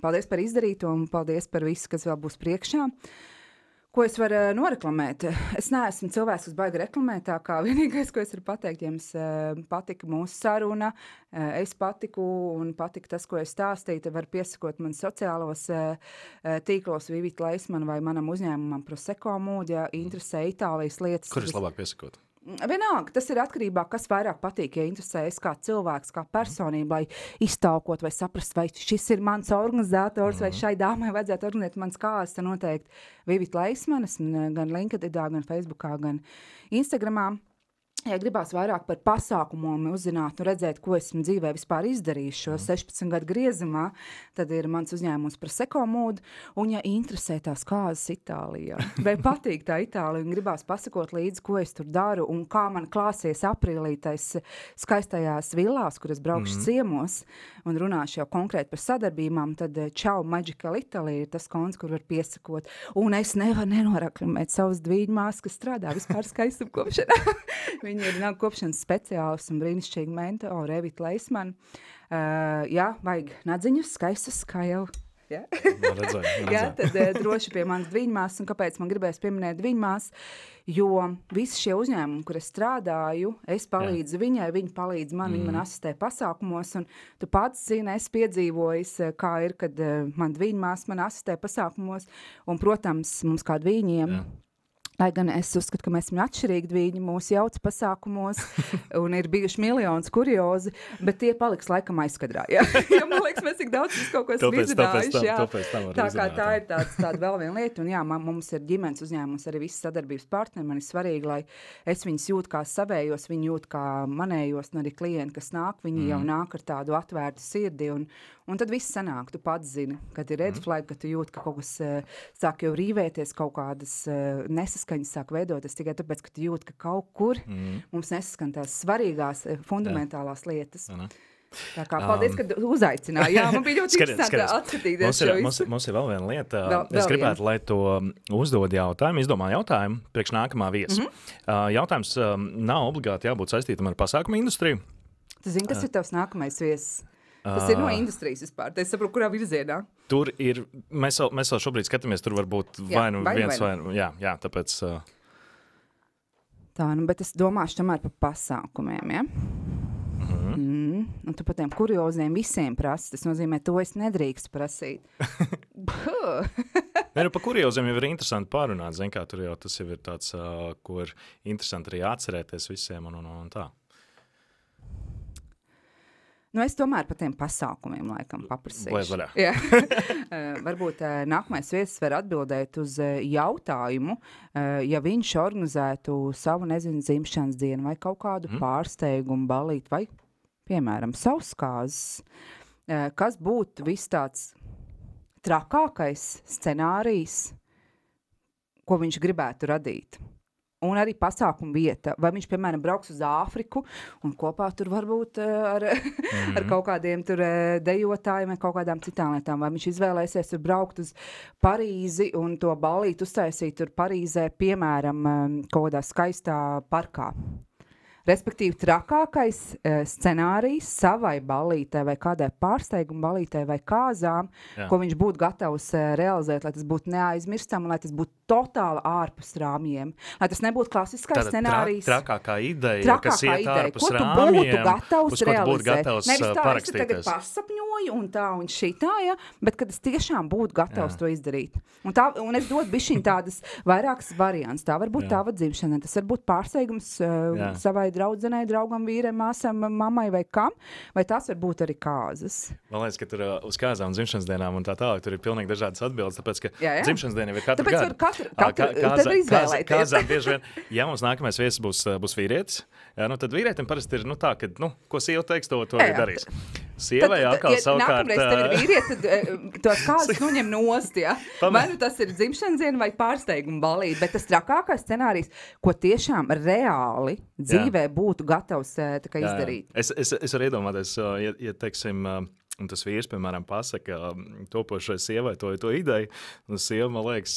paldies par izdarīto un paldies par visu, kas vēl būs priekšā. Ko es varu noreklamēt? Es neesmu cilvēks, kas baigi reklamēt, tā kā vienīgais, ko es varu pateikt, ja jums patika mūsu saruna, es patiku un patika tas, ko es stāstīju, var piesakot man sociālos tīklos Vivita Leismana vai manam uzņēmumam Prosecco Mood, ja interesē Itālijas lietas. Kur es labāk piesakot? Vienalga, tas ir atkarībā, kas vairāk patīk, ja interesē es kā cilvēks, kā personība, lai iztaukot vai saprast, vai šis ir mans organizators, vai šai dāmai vajadzētu organizēt mans kāds, tad noteikti Vivita Leismanas, gan LinkedInā, gan Facebookā, gan Instagramā. Ja gribās vairāk par pasākumiem uzzināt un redzēt, ko esmu dzīvē vispār izdarījis šo 16 gadu griezumā, tad ir mans uzņēmums Prosecco Mood. Un ja interesē tās kāzas Itālijā, vai patīk tā Itālija un gribās pasakot līdzi, ko es tur daru un kā man klāsies aprīlī tais skaistajās villās, kur es braukšu ciemos un runāšu jau konkrēti par sadarbībām, tad Ciao Magical Italy ir tas konts, kur var piesakot. Un es nevaru nenoraklamēt savus dvīņmās, kas strādā vispār skaistumkopšanā. Viņa ir kopšanas speciālis un brīnišķīga mentora Vivita Leismana. Jā, vajag nadziņus, skaistas, kā jau. Ja? Redzēju. Jā, tad droši pie manas dviņmās. Un kāpēc man gribēs pieminēt dviņmās? Jo visi šie uzņēmumi, kur es strādāju, es palīdzu viņai, viņa palīdz man, viņa man asistē pasākumos. Un tu pats zini, es piedzīvojis, kā ir, kad man dviņmās man asistē pasākumos. Un, protams, mums kā dviņiem... Lai gan es uzskatu, ka mēs esam atšķirīgi dviņi, mūs jauc pasākumos un ir bijuši miljonus kuriozi, bet tie paliks laikam aizkadrā. Ja, man liekas, mēs tik daudz kaut ko esam izzinājuši. Tā kā tā ir tāda vēl viena lieta. Un jā, mums ir ģimenes uzņēmums, arī visi sadarbības partneri. Man ir svarīgi, lai es viņus jūtu kā savējos, viņi jūt kā manējos, un arī klienti, kas nāk, viņi jau nāk ar tādu atvērtu sirdi. Un tad viss sanāk, tu pats zini, kad ir red flag, kad tu jūti, ka kaut kas sāk jau rīvēties, kaut kādas nesaskaņas atskaņas sāk veidoties tikai tāpēc, ka tu jūti, ka kaut kur mums nesaskan tās svarīgās, fundamentālās lietas. Tā kā paldies, ka uzaicināji. Jā, man bija ļoti interesanti atskatīties šo visu. Mums ir vēl viena lieta. Es gribētu, lai to uzdod jautājumu, izdomā jautājumu priekš nākamā viesa. Jautājums nav obligāti jābūt saistītam ar pasākumu industriju. Tu zini, kas ir tavs nākamais viesis? Tas ir no industrijas vispār. Es saprotu, kurā virzienā. Tur ir, mēs vēl šobrīd skatāmies, tur varbūt vai nu viens vai nu. Jā, tāpēc. Tā, nu, bet es domāšu tomēr par pasākumiem, ja? Un tu par tiem kurioziem visiem prasi. Tas nozīmē, to es nedrīkstu prasīt. Nē, nu, par kurioziem jau ir interesanti pārunāt. Zin, kā tur jau tas jau ir tāds, ko ir interesanti arī atcerēties visiem un tā. Nu, es tomēr par tiem pasākumiem laikam paprasīšu. Lai vaļā. Jā. Varbūt nākamais viesis var atbildēt uz jautājumu, ja viņš organizētu savu, nezinu, dzimšanas dienu vai kaut kādu pārsteigumu balīt vai, piemēram, sauskāzes, kas būtu viss tāds trakākais scenārijs, ko viņš gribētu radīt. Un arī pasākuma vieta. Vai viņš, piemēram, brauks uz Āfriku un kopā tur varbūt ar kaut kādiem tur dejotājiem vai kaut kādām citām lietām. Vai viņš izvēlēsies tur braukt uz Parīzi un to ballīti uztaisīt tur Parīzē, piemēram, kaut kādā skaistā parkā. Respektīvi, trakākais scenārijs savai ballītē vai kādai pārsteiguma ballītē vai kāzām, ko viņš būtu gatavs realizēt, lai tas būtu neaizmirstam, lai tas būtu totāli ārpus rāmjiem. Lai tas nebūtu klasiskais scenārijs. Trakākā ideja, kas iet ārpus rāmjiem, ko tu būtu gatavs uz ko tu būtu gatavs Nevis tā, parakstīties. es tagad pasapņoju un tā un šitā, ja, bet kad es tiešām būtu gatavs to izdarīt. Un es dotu bišķiņ tādas vairākas variants. Tā var būt tava dzimšana, tas var būt pārsteigums savai draudzenei, draugam, vīriem, māsam, mammai vai kam, vai tas var būt arī kāzas. Man liekas, ka tur uz kāzām dzimšanas dienām un tā tālāk tur ir pilnīgi dažādas atbildes, tāpēc, ka dzimšanas diena ir katru gadu. Kāzām bieži vien, ja mums nākamais viesis būs vīrietis, nu, tad vīrietim parasti ir tā, ka, ko sieva teiks, to arī darīs. Sievai atkal savukārt... Nākamreiz tev ir vīrietis, tad tos kāzas noņem nost, ja? Vai nu tas ir dzimšanas diena vai pārsteiguma balīte, bet tas trakākais scenārijs, ko tiešām reāli dzīvē būtu gatavs izdarīt. Es varu iedomāties, ja teiksim, un tas vīrs, piemēram, pasaka topošai sievai to ideju, un sieva, man liekas,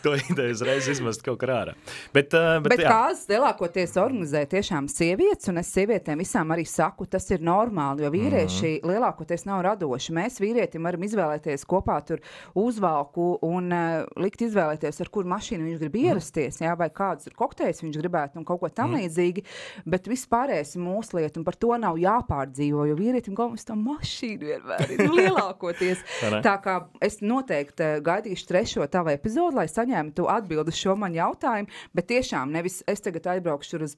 to ideju uzreiz izmest kaut kā ārā. Bet kāzas lielākoties organizē tiešām sievietes, un es sievietēm visām arī saku, tas ir normāli, jo vīrieši lielākoties nav radoši. Mēs vīrietim varam izvēlēties kopā tur uzvalku un likt izvēlēties, ar kur mašīnu viņš grib ierasties, vai kādus kokteļus viņš gribētu un kaut ko tam līdzīgi, bet viss pārējais ir mūsu lieta, un par to nav jāpārdzīvo, jo vīrietim galvenais tam mašīnu vienmēr ir lielākoties. Tā kā es noteikti gaidīšu 3. tavu epizodu, lai saņemtu atbildi uz šo man jautājumu, bet tiešām nevis es tagad aizbraukšu tur uz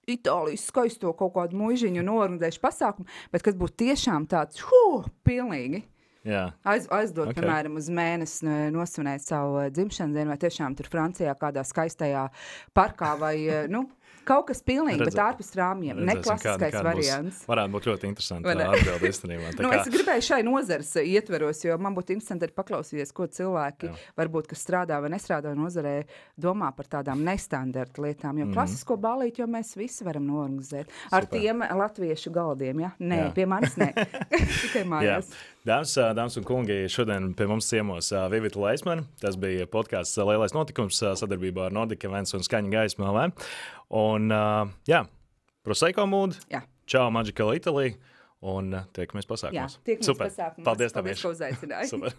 Itālijas skaisto kaut kādu muižiņu un organizēšu pasākumu, bet kas būtu tiešām tāds, pilnīgi. Aizdot, piemēram, uz mēnesi nosvinēt savu dzimšanas dienu, vai tiešām tur Francijā kādā skaistajā parkā vai, kaut kas pilnīgi, bet ārpus rāmjiem. Neklasiskais variants. Varētu būt ļoti interesanti atbildi īstenībā. Es gribēju šai nozares ietveros, jo man būtu interesanti arī paklausīties, ko cilvēki, varbūt, kas strādā vai nestrādā nozarē, domā par tādām nestandarta lietām. Jo klasisko balīti, jo mēs visi varam noorganizēt. Ar tiem latviešu galdiem, ja? Nē, pie manis nē. Tikai mājās. Dāmas un kungi, šodien pie mums ciemos Vivita Leismane. Tas bija podcasts Lielais notikums sadarbībā ar Nordic Events un Skaņa Gaisma LV. Un, Prosecco mood. Čau, Magical Italy. Un tiekamies pasākumos. Tiekamies pasākumos. Paldies, ka uzaicināji. Super.